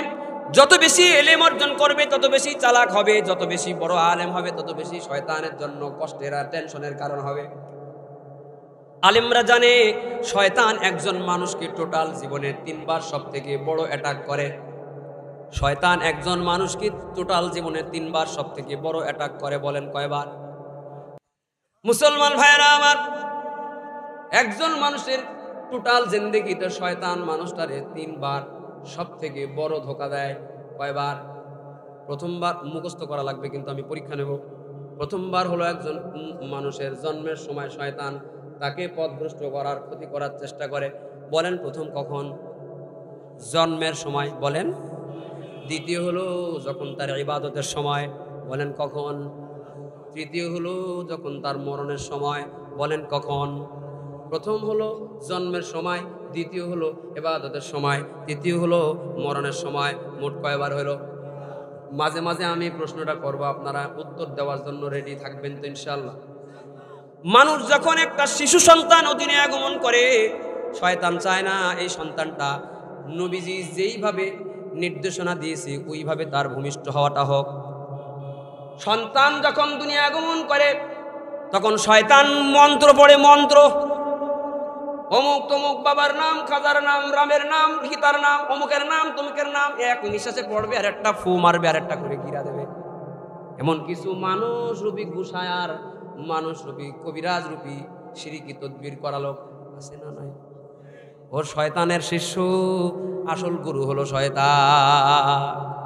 যত বেশি ইলম অর্জন করবে তত বেশি চালাক হবে, যত বেশি বড় আলেম হবে তত বেশি শয়তানের জন্য কষ্টের আর টেনশনের কারণ হবে। আলেমরা জানে শয়তান একজন মানুষকে টোটাল জীবনে 3 বার সব থেকে বড় অ্যাটাক করে। শয়তান একজন মানুষকে টোটাল জীবনে 3 বার সব থেকে বড় অ্যাটাক করে। বলেন কয়বার? মুসলমান ভাইয়েরা আমার, একজন মানুষের টোটাল জিন্দেগিতে শয়তান মানুষটারে 3 বার সব থেকে বড় ধোকা দেয়। কয়বার? প্রথমবার মুখস্থ করা লাগবে, কিন্তু আমি পরীক্ষা নেব। প্রথমবার হলো একজন মানুষের জন্মের সময় শয়তান তাকে পথভ্রষ্ট করার, ক্ষতি করার চেষ্টা করে। বলেন প্রথম কখন? জন্মের সময়। বলেন। দ্বিতীয় হলো যখন তার ইবাদতের সময়। বলেন কখন? তৃতীয় হলো যখন তার মরণের সময়। বলেন কখন? প্রথম হলো জন্মের সময়, দ্বিতীয় হলো ইবাদতের সময়, তৃতীয় হলো মরণের সময়। মোট কয়বার হলো? মাঝে মাঝে আমি প্রশ্নটা করব, আপনারা উত্তর দেওয়ার জন্য রেডি থাকবেন তো ইনশাআল্লাহ। মানুষ যখন একটা শিশু সন্তান অধীনে আগমন করে, শয়তান চায় না এই সন্তানটা নবীজি যেইভাবে নির্দেশনা দিয়েছে ওইভাবে তার ভূমিষ্ঠ হওয়াটা হোক। সন্তান যখন দুনিয়া আগমন করে তখন শয়তান মন্ত্র পড়ে, মন্ত্র, অমুক তমুক বাবার নাম, খাজার নাম, রামের নাম, গীতার নাম, অমুকের নাম, তমুকের নাম, এক নিঃশ্বাসে পড়বে আর একটা ফু মারবে আর একটা করে গিরা দেবে। এমন কিছু মানুষ রূপী গুসায়ার, মানুষ রূপী কবিরাজ রূপী শিরকি তদবির করালো আছে না নাই? ওর শয়তানের শিষ্য, আসল গুরু হলো শয়তান।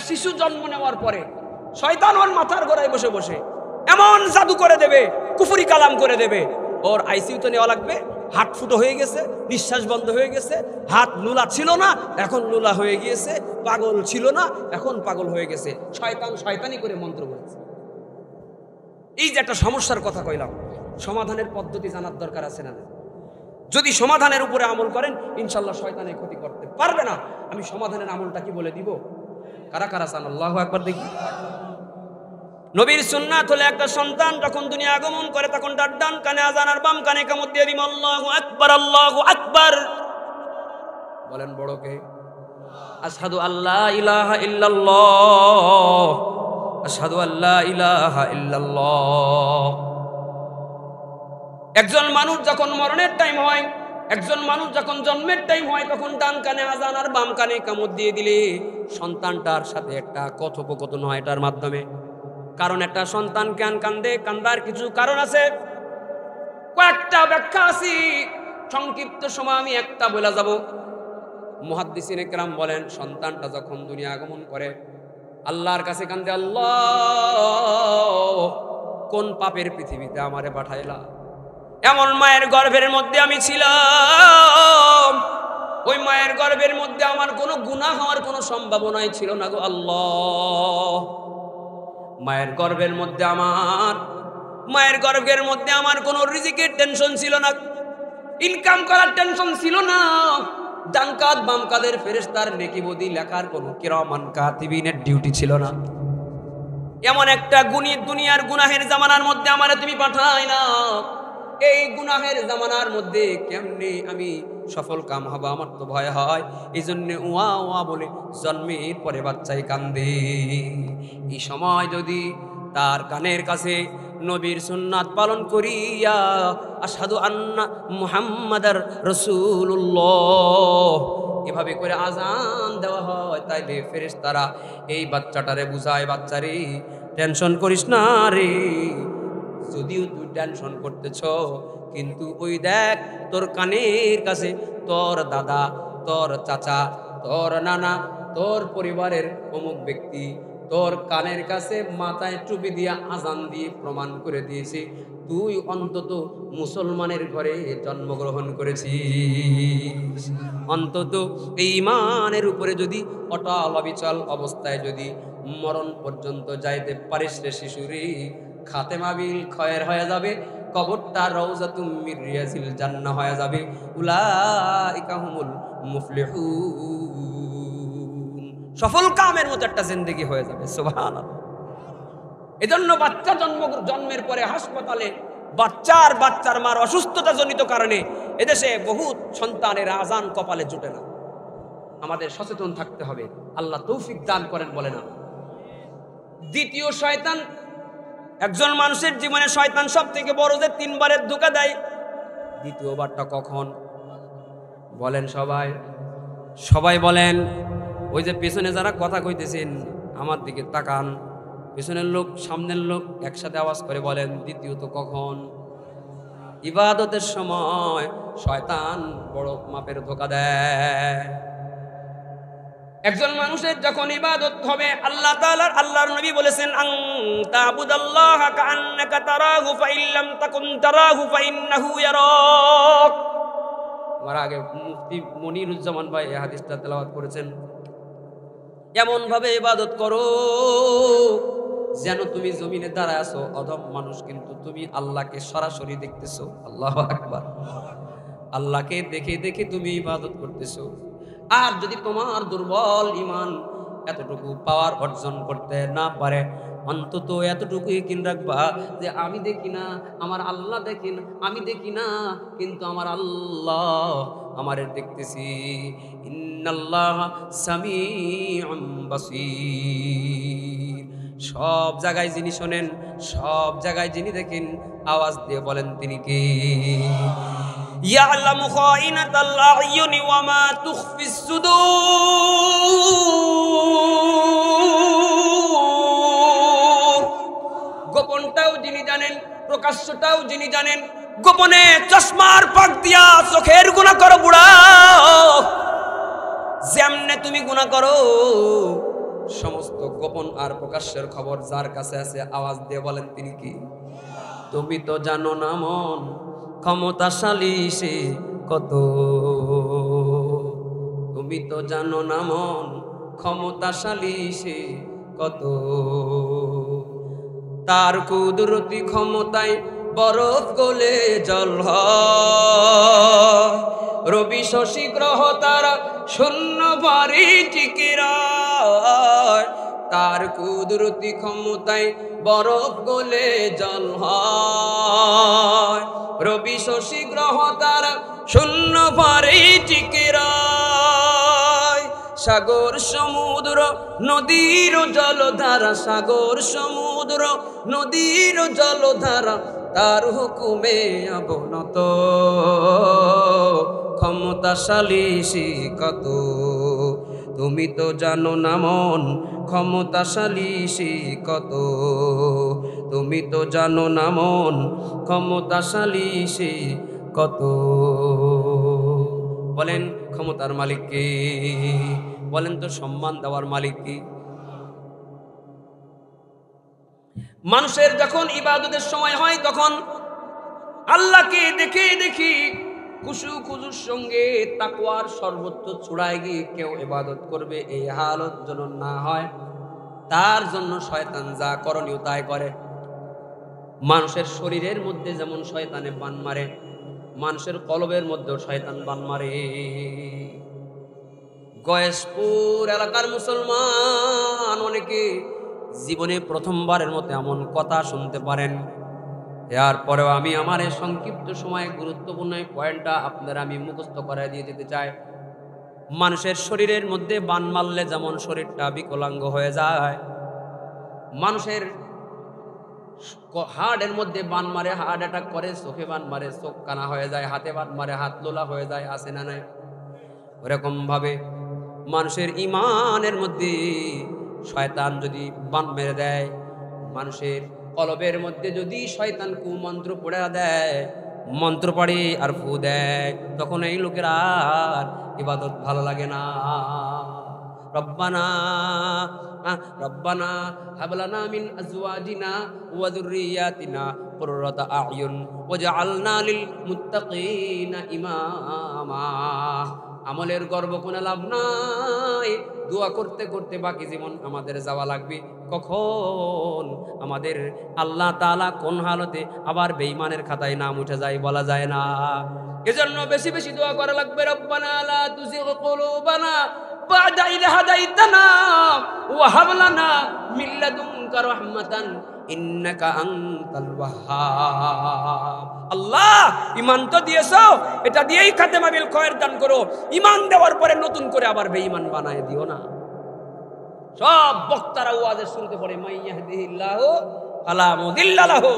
শিশু জন্ম নেওয়ার পরে শয়তান ওর মাথার গোড়ায় বসে বসে এমন জাদু করে দেবে, কুফরি কালাম করে দেবে, ওর আইসিইউতে নেওয়া লাগবে। হাত ফুটো হয়ে গেছে, নিঃশ্বাস বন্ধ হয়ে গেছে, হাত লুলা ছিল না এখন লুলা হয়ে গিয়েছে, পাগল ছিল না এখন পাগল হয়ে গেছে। শয়তান শয়তানি করে মন্ত্র বলেছে। এই যে একটা সমস্যার কথা কইলাম, সমাধানের পদ্ধতি জানার দরকার আছে না? যদি সমাধানের উপরে আমল করেন ইনশাল্লাহ শয়তানের ক্ষতি করতে পারবে না। আমি সমাধানের আমলটা কি বলে দিব? কারা কারা চান? আল্লাহু আকবার দেখি। নবীর সুন্নাত হলে একটা সন্তান যখন দুনিয়া আগমন করে তখন তার ডান কানে আযান আর বাম কানে ইকামত দিয়ে দিম আল্লাহু আকবার আল্লাহু আকবার। বলেন বড় কে? আশহাদু আল্লা ইলাহা ইল্লাল্লাহ আশহাদু আল্লা ইলাহা ইল্লাল্লাহ। একজন মানুষ যখন মরণের টাইম হয়, একজন মানুষ যখন জন্মের টাইম হয় তখন ডান কানে আযান আর বাম কানে ইকামত দিয়ে দিলে সন্তানটার সাথে একটা কথোপকথন হয় এটার মাধ্যমে। কারণ একটা সন্তান কেন কান্দে, কান্দার কিছু কারণ আছে, কয়েকটা ব্যাখ্যা আছে। সংক্ষিপ্ত সময় আমি একটা বলে যাব। মুহাদ্দিসিনে কেরাম বলেন সন্তানটা যখন দুনিয়া আগমন করে আল্লাহর কাছে কান্দে, আল্লাহ কোন পাপের পৃথিবীতে আমারে পাঠাইলা, এমন মায়ের গর্ভের মধ্যে আমি ছিলাম, ওই মায়ের গর্ভের মধ্যে আমার কোনো গুনাহ হওয়ার কোনো সম্ভাবনাই ছিল না গো আল্লাহ। মায়ের গর্ভের মধ্যে আমার কোনো রিজিকের টেনশন ছিল না, ইনকাম করার টেনশন ছিল না, ডান কাঁধ বাম কাঁধের ফেরেশতার নেকি বদি লেখার কোনো কিরামান কাতিবিনের ডিউটি ছিল না। এমন একটা দুনিয়ার গুনাহের জামানার মধ্যে আমারে তুমি পাঠাই না। এই গুনাহের জামানার মধ্যে কেমনে আমি সফল কাম হব আমার তো ভয় হয়। এই জন্য ওয়া ওয়া বলে জন্মের পরে বাচ্চাই কান্দে। এই সময় যদি তার কানের কাছে নবীর সুন্নাত পালন করিয়া আশহাদু আন্না মুহাম্মাদার রাসূলুল্লাহ এভাবে করে আজান দেওয়া হয়, তাইলে ফেরেশতারা এই বাচ্চাটারে বুঝায়, বাচ্চারে টেনশন করিস না রে, যদিও তুই টেনশন করতেছ কিন্তু ওই দেখ তোর কানের কাছে তোর দাদা, তোর চাচা, তোর নানা, তোর পরিবারের অমুক ব্যক্তি তোর কানের কাছে মাথায় টুপি দিয়া আজান দিয়ে প্রমাণ করে দিয়েছে তুই অন্তত মুসলমানের ঘরে জন্মগ্রহণ করেছিস। অন্তত এই ঈমানের উপরে যদি অটল অবিচল অবস্থায় যদি মরণ পর্যন্ত যাইতে পারিস রে শিশুরে, খাতেমা বিল খয়ের হয়ে যাবে, কবরটা রওজাতুম মির রিয়াজিল জান্নাহ হয়ে যাবে। উলাইকা হুমুল মুফলিহুন, সফল কামের মতো একটা জিন্দেগি হয়ে যাবে। সুবহানাল্লাহ। এজন্য বাচ্চা জন্মের পরে হাসপাতালে বাচ্চার মার অসুস্থতা জনিত কারণে এদেশে বহুত সন্তানের আজান কপালে জুটে না। আমাদের সচেতন থাকতে হবে। আল্লাহ তৌফিক দান করেন বলে না। দ্বিতীয় শয়তান, একজন মানুষের জীবনে শয়তান সব থেকে বড় যে 3 বারের ধোঁকা দেয়। দ্বিতীয়বারটা কখন বলেন? সবাই বলেন। ওই যে পেছনে যারা কথা কইতেছেন আমার দিকে তাকান, পেছনের লোক সামনের লোক একসাথে আওয়াজ করে বলেন দ্বিতীয়ত কখন? ইবাদতের সময় শয়তান বড় মাপের ধোঁকা দেয়। একজন মানুষের যখন ইবাদত হবে আল্লাহ তাআলার, আল্লাহর নবী বলেছেন আন তা'বুদাল্লাহা কাআন্নাকা তারাহু ফাইল্লাম তাকুন তারাহু ফাইন্নাহু ইয়ারাক। আমার আগে মুফতি মনিরুজ্জামান ভাই এই হাদিসটা তেলাওয়াত করেছেন। এমন ভাবে ইবাদত করো যেন তুমি জমিনে দাঁড়ায় আছো অধম মানুষ, কিন্তু তুমি আল্লাহকে সরাসরি দেখতেছো। আল্লাহু আকবার। আল্লাহকে দেখে দেখে তুমি ইবাদত করতেছো। আর যদি তোমার দুর্বল ঈমান এতটুকু পাওয়ার অর্জন করতে না পারে, অন্তত এতটুকু ইকিন রাখবা যে আমি দেখি না, আমার আল্লাহ দেখেন, আমি দেখি না কিন্তু আমার আল্লাহ আমারে দেখতেছি। ইন্নাল্লাহা সামিউম বাসীর। সব জায়গায় যিনি শোনেন, সব জায়গায় যিনি দেখেন, আওয়াজ দিয়ে বলেন তিনি কে? ইয়ালামু খাইনাতাল আ'য়ুনি ওয়া মা তুখফিস সুদূর। গোপনটাও যিনি জানেন, প্রকাশ্যটাও যিনি জানেন। গোপনে চশমার পাক দিয়া চোখের গুনাহ করো বুড়া, যেমনে তুমি গুনাহ করো সমস্ত গোপন আর প্রকাশ্যের খবর যার কাছে আছে আওয়াজ দিয়ে বলেন তিনি কি? তুমি তো জানো না মন ক্ষমতাশালী সে কত, তুমি তো জানো না মন ক্ষমতাশালী সে কত, তার কুদরতি ক্ষমতায় বরফ গলে জল হয়, রবি শশী গ্রহ তারা শূন্য ভারী টিকে রয়, তার কুদরতি ক্ষমতায় বরফ গলে জল হয়, রবি শশী গ্রহ তারা শূন্য ভারী টিকে রয়, সাগর সমুদ্র নদীর জলধারা, সাগর সমুদ্র নদীর জলধারা তার হুকুমে অবনত, ক্ষমতাশালী সে কত, তুমি তো জানো না মন ক্ষমতাশালী সে কত, তুমি তো জানো না মন ক্ষমতাশালী সে কত। বলেন ক্ষমতার মালিক কে? বলেন তো সম্মান দেওয়ার মালিক কি? মানুষের যখন ইবাদতের সময় হয় তখন আল্লাহকে দেখে দেখি খুশু খুশুর সঙ্গে তাকওয়ার সর্বোচ্চ চূড়ায় গিয়ে কেউ ইবাদত করবে, এই হালত যেন না হয় তার জন্য শয়তান যা করণীয় তাই করে। মানুষের শরীরের মধ্যে যেমন শয়তানে বান মারে, মানুষের কলবের মধ্যেও শয়তান বান মারে। গয়েশপুর এলাকার মুসলমান অনেকে জীবনে প্রথমবারের মতো এমন কথা শুনতে পারেন। এরপরেও আমি আমার এই সংক্ষিপ্ত সময়ে গুরুত্বপূর্ণ পয়েন্টটা আপনারা আমি মুখস্থ করাই দিয়ে যেতে চাই। মানুষের শরীরের মধ্যে বান মারলে যেমন শরীরটা বিকলাঙ্গ হয়ে যায়, মানুষের হার্টের মধ্যে বান মারে, হার্ট অ্যাটাক করে, চোখে বান মারে, চোখ কানা হয়ে যায়, হাতে বান মারে, হাত লোলা হয়ে যায়, আছে না নাই? ওরকম ভাবে মানুষের ইমানের মধ্যে শয়তান যদি বান মেরে দেয়, মানুষের কলবের মধ্যে যদি শয়তান কুমন্ত্র পড়ে দেয়, মন্ত্র পড়ে আর ফু দেয়, তখন এই লোকের আর ইবাদত ভালো লাগে না। রব্বানা রব্বানা হাবলানা মিন আজওয়াজিনা ওয়া যুররিয়াতিনা কুররাতা আ'য়ুন ওয়াজআলনা লিল মুত্তাকিনা ইমামা। আমলের গর্ব কোনো লাভ নাই, দোয়া করতে করতে বাকি জীবন আমাদের যাওয়া লাগবে। কখন আমাদের আল্লাহ তাআলা কোন হালতে আবার বেঈমানের খাতায় নাম উঠে যায় বলা যায় না। এজন্য বেশি বেশি দোয়া করা লাগবে। রব্বানা লা তুযিগ কুলুবানা বা'দা ইয হাদাইতানা ওয়া হাব লানা মিন লাদুনকা রাহমাতান ইন্নাকা আনতাল ওয়াহ্হাব। আল্লাহ ঈমান তো দিয়েছো, এটা দিয়েই খাতেমা বিল খয়র দান করো। ঈমান দেওয়ার পরে নতুন করে আবার বেঈমান বানায় দিও না। সব বক্তারা ওয়াজের শুনতে পড়ে মাইয়াহদিহিল্লাহু ফালা মুদিল্লা লাহু,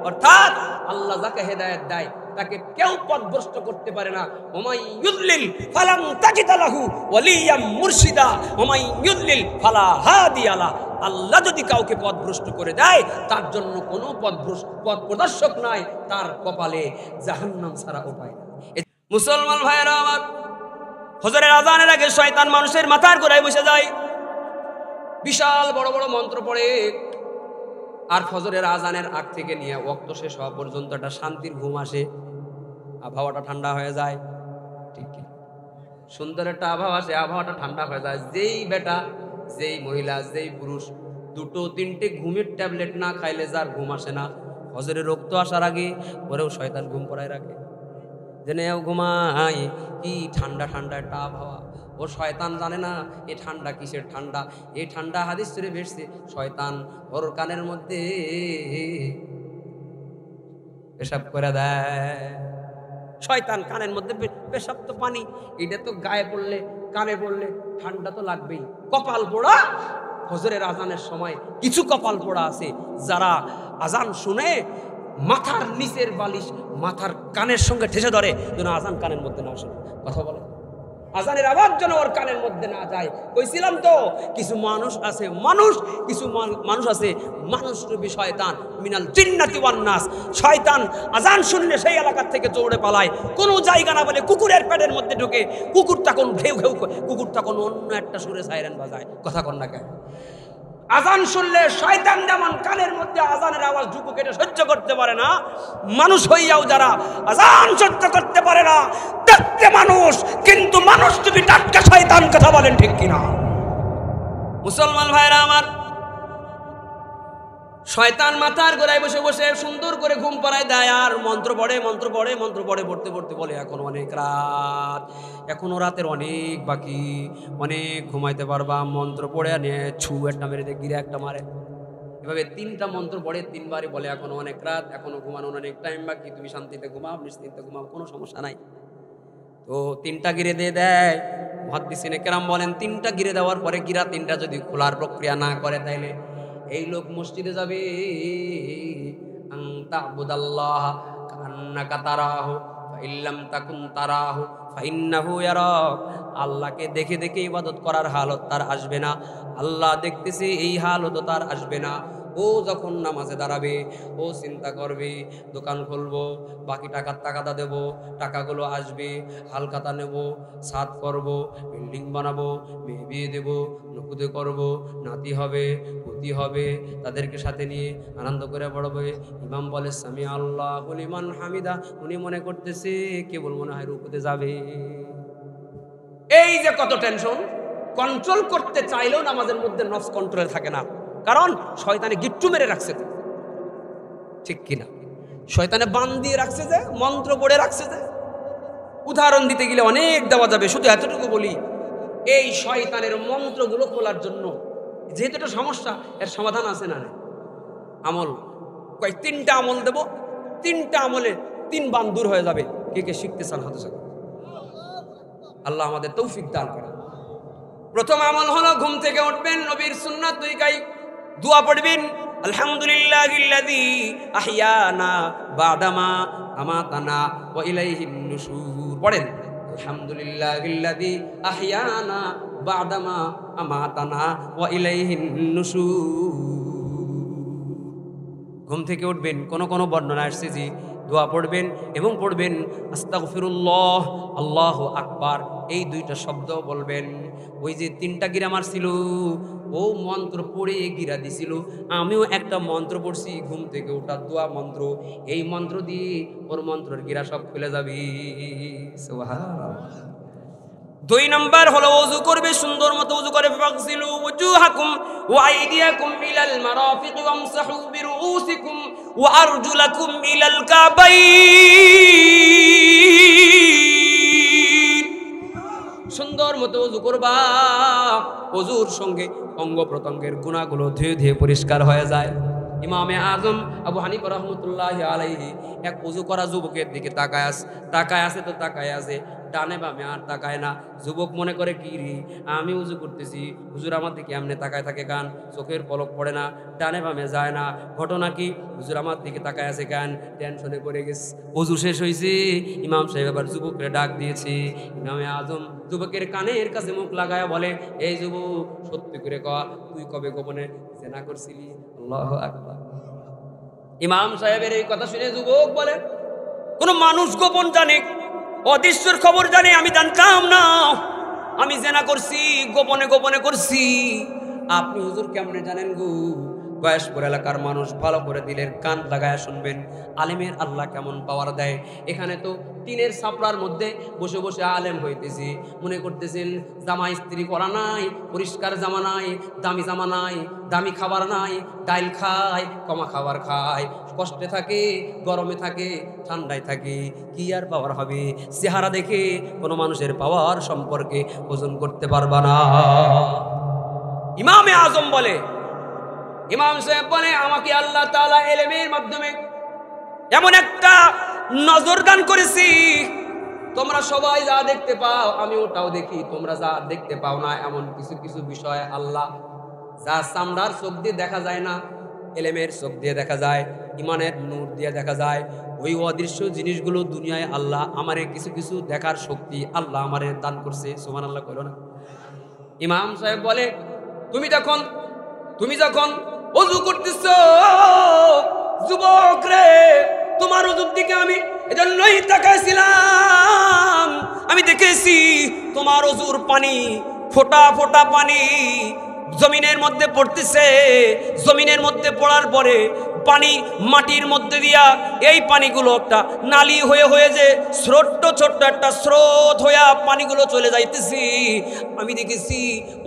অর্থাৎ আল্লাহ যাকে হেদায়েত দেয় তাকে কেউ পথভ্রষ্ট করতে পারে না। ওমাই ইউদলিল ফালাম তাজিদ লাহু ওয়ালিয়াম মুরশিদা ওমাই ইউদলিল ফালা হাদিয়া লা। আল্লাহ যদি কাউকে পথভ্রষ্ট করে দেয় তার জন্য কোনো পথ প্রদর্শক নাই, তার কপালে জাহান্নাম ছাড়া উপায় নাই। মুসলমান ভাইয়েরা আমার, ফজরের আযানের আগে শয়তান মানুষের মাথার গোড়ায় বসে যায়, বিশাল বড় বড় মন্ত্র পড়ে, আর ফজরের আযানের আগ থেকে নিয়ে ওয়াক্ত শেষ হওয়া পর্যন্ত একটা শান্তির ঘুম আসে, আবহাওয়াটা ঠান্ডা হয়ে যায়। ঠিক কি সুন্দর একটা আবহাওয়া আসে, আবহাওয়াটা ঠান্ডা হয়ে যায়। যেই বেটা, যেই মহিলা, যেই পুরুষ দুটো তিনটে ঘুমের ট্যাবলেট না খাইলে যার ঘুম আসে না, ফজরের রক্ত আসার আগে পরেও শয়তান ঘুম পড়ায় রাখে, জেনেও ঘুমাই। কি ঠান্ডা ঠান্ডা একটা আবহাওয়া, ও শয়তান জানে না এ ঠান্ডা কিসের ঠান্ডা। এই ঠান্ডা হাদিস শরীফে এসেছে, শয়তান ওর কানের মধ্যে পেশাব করে দেয়। শয়তান কানের মধ্যে পেশাব তো পানি, এটা তো গায়ে পড়লে কানে পড়লে ঠান্ডা তো লাগবেই। কপাল পোড়া ফজরের আজানের সময় কিছু কপাল পোড়া আছে যারা আজান শুনে মাথার নিচের বালিশ মাথার কানের সঙ্গে ঠেসে ধরে যেন আজান কানের মধ্যে না আসে। কথা বলে আজানের আওয়াজ যেন ওর কানের মধ্যে না যায়। কইছিলাম তো কিছু মানুষ আছে, কিছু মানুষ আছে মানুষরূপী শয়তান, মিনাল জিন্নাতি ওয়ান নাস। শয়তান আজান শুনলে সেই এলাকার থেকে দৌড়ে পালায়, কোনো জায়গা না বলে কুকুরের পেটের মধ্যে ঢুকে, কুকুর তখন ঘেউ ঘেউ, কুকুর তখন অন্য একটা সুরে সাইরেন বাজায়। কথা কন না কেন? আজান শুনলে শয়তান যেমন কানের মধ্যে আজানের আওয়াজ ঢুকুক এটা সহ্য করতে পারে না, মানুষ হইয়াও যারা আজান সহ্য করতে পারে না, দেখতে মানুষ কিন্তু মানুষ তুমি টাটকা শয়তান। কথা বলেন ঠিক কিনা? মুসলমান ভাইরা আমার, শয়তান মাথার গোড়ায় বসে বসে সুন্দর করে ঘুম পাড়ায় দেয় আর মন্ত্র পড়ে পড়তে পড়তে বলে এখন অনেক রাত, এখনো রাতের অনেক বাকি, অনেক ঘুমাইতে পারবা। মন্ত্র পড়ে আনে ছু একটা মেরে দিয়ে গিরে একটা মারে, এভাবে 3টা মন্ত্র পড়ে 3বারই বলে এখনো অনেক রাত, এখনো ঘুমানোর অনেক টাইম বাকি, তুমি শান্তিতে ঘুমাও, নিশ্চিন্তে ঘুমাও, কোনো সমস্যা নাই। তো 3টা গিরে দিয়ে দেয়। মুহাদ্দিসিনে কেরাম বলেন 3টা গিরে দেওয়ার পরে গিরা 3টা যদি খোলার প্রক্রিয়া না করে তাইলে এই লোক মসজিদে যাবে, আনতা আবুদাল্লাহ কান্নাকা তারাহু ফাইল্লাম তাকুন তারাহু ফাইন্নাহু ইয়ারাক। আল্লাহকে দেখে দেখে ইবাদত করার হালত তার আসবে না, আল্লাহ দেখতেছে এই হালত তার আসবে না। ও যখন নামাজে দাঁড়াবে ও চিন্তা করবে দোকান খুলবো, বাকি টাকাটা দেবো, টাকাগুলো আসবে, হালখাতা নেব, ছাদ করব, বিল্ডিং বানাবো, মেয়ে বিয়ে দেবো, নকুদে করব, নাতি হবে, পুতি হবে, তাদেরকে সাথে নিয়ে আনন্দ করে পড়বে। ইমাম বলে সামি আল্লাহু লিমান হামিদা, উনি মনে করতেছে কেবল মনে হয় রুকুতে যাবে। এই যে কত টেনশন, কন্ট্রোল করতে চাইলেও নামাজের মধ্যে নফস কন্ট্রোলে থাকে না, কারণ শয়তানে গিট্টু মেরে রাখছে। ঠিক কিনা? শয়তানে বান দিয়ে রাখছে, যে মন্ত্র পড়ে রাখছে। যে উদাহরণ দিতে গেলে অনেক দেওয়া যাবে, শুধু এতটুকু বলি, এই শয়তানের মন্ত্রগুলো খোলার জন্য যেহেতু এটা সমস্যা, এর সমাধান আছে না? আমল কয় 3টা আমল দেব, 3টা আমলে 3 বান দূর হয়ে যাবে। কে কে শিখতে চান হাতে চান? আল্লাহ আমাদের তৌফিক দান করেন। প্রথম আমল হলো ঘুম থেকে উঠবেন, নবীর সুন্নাত তরিকায় দোয়া পড়বেন, আলহামদুলিল্লাহিল্লাযী আহইয়ানা বাদামা আমাতানা ওয়া ইলাইহিন নুশুর। পড়েন আলহামদুলিল্লাহিল্লাযী আহইয়ানা বাদামা আমাতানা ওয়া ইলাইহিন নুশুর। ঘুম থেকে উঠবেন, কোন কোন বর্ণনা আসছে যে দোয়া পড়বেন এবং পড়বেন আস্তাগফিরুল্লাহ, আল্লাহু আকবার, এই 2টা শব্দ বলবেন। ওই যে 3টা গিরা মারছিল, ও মন্ত্র পড়ে গিরা দিছিল, আমিও একটা মন্ত্র পড়ছি ঘুম থেকে ওঠার দোয়া মন্ত্র, এই মন্ত্র দিয়ে ওর মন্ত্রের গিরা সব খুলে যাবে। সুবহানাল্লাহ। 2 নাম্বার হলো ওযু করবে, সুন্দর মতো ওযু করে ফাগসিলু ওয়াজুহাকুম ওয়া আইদিয়াকুম ইলাল মারাফিক ওয়ামসাহু বিরুউসিকুম ওয়া আরজুলাকুম ইলাল কাবাইন। সুন্দর মতো ওযু করবা, ওযুর সঙ্গে অঙ্গ প্রত্যঙ্গের গুনাহগুলো ধুয়ে ধুয়ে পরিষ্কার হয়ে যায়। ইমামে আজম আবু হানিফা রাহমাতুল্লাহি আলাইহি এক ওযু করা যুবকের দিকে তাকায় আছে তো তাকায় আছে, ডানে বামে আর তাকায় না। যুবক মনে করে কি রে, আমি উজু করতেছি, হুজুর আমার দিকে এমনি তাকায় থাকে কান, চোখের পলক পড়ে না, ডানে বামে যায় না, ঘটনা কি? হুজুর আমার দিকে তাকায় আছে কান, টেনশনে পড়ে গেছে। উজু শেষ হয়েছে, ইমাম সাহেব আবার যুবককে ডাক দিয়েছে। ইমামে আজম যুবকের কানের কাছে মুখ লাগায় বলে, এই যুবক সত্যি করে কয়া, তুই কবে গোপনে জেনা করছিলি? আল্লাহু আকবার। ইমাম সাহেবের এই কথা শুনে যুবক বলে, কোন মানুষ গোপন জানে, অদৃশ্যের খবর জানে, আমি জানতাম না, আমি জেনা করছি, গোপনে গোপনে করছি। আপনি হুজুর কেমনে জানেন গো? বয়স্কর এলাকার মানুষ ভালো করে দিলের কান লাগায় শুনবেন, আলেমের আল্লাহ কেমন পাওয়ার দেয়। এখানে তো টিনের ছাপড়ার মধ্যে বসে বসে আলেম হইতেছি, মনে করতেছেন জামা ইস্ত্রি করা নাই, পরিষ্কার জামা নাই, দামি জামা নাই, দামি খাবার নাই, ডাইল খায়, কমা খাবার খায়, কষ্টে থাকে, গরমে থাকে, ঠান্ডায় থাকে, কি আর পাওয়ার হবে? চেহারা দেখে কোনো মানুষের পাওয়ার সম্পর্কে ওজন করতে পারবা না। ইমামে আজম বলে, ইমাম সাহেব বলে, আমাকে আল্লাহ তাআলা ইলমের মাধ্যমে এমন একটা নজর দান করেছি, তোমরা সবাই যা দেখতে পাও আমি ওটাও দেখি, তোমরা যা দেখতে পাও না এমন কিছু কিছু বিষয় আল্লাহ যা চামড়ার চোখ দিয়ে দেখা যায় না, এলেমের চোখ দিয়ে দেখা যায়, ইমানের নূর দিয়ে দেখা যায়। ওই অদৃশ্য জিনিসগুলো দুনিয়ায় আল্লাহ আমারে কিছু কিছু দেখার শক্তি আল্লাহ আমারে দান করছে। সুবহানাল্লাহ কইলো না? ইমাম সাহেব বলে, তুমি যখন ওযু করতেছ যুবক রে, তোমার ওযুর দিকে আমি এজন্যই তাকাইছিলাম। আমি দেখেছি তোমার ওযুর পানি, ফোঁটা ফোঁটা পানি জমিনের মধ্যে পড়তেছে। জমিনের মধ্যে পড়ার পরে পানি মাটির মধ্যে দিয়া এই পানিগুলো একটা নালী হয়ে হয়ে যে ছোট্ট ছোট্ট একটা স্রোত হইয়া পানিগুলো চলে যাইতেছি। আমি দেখেছি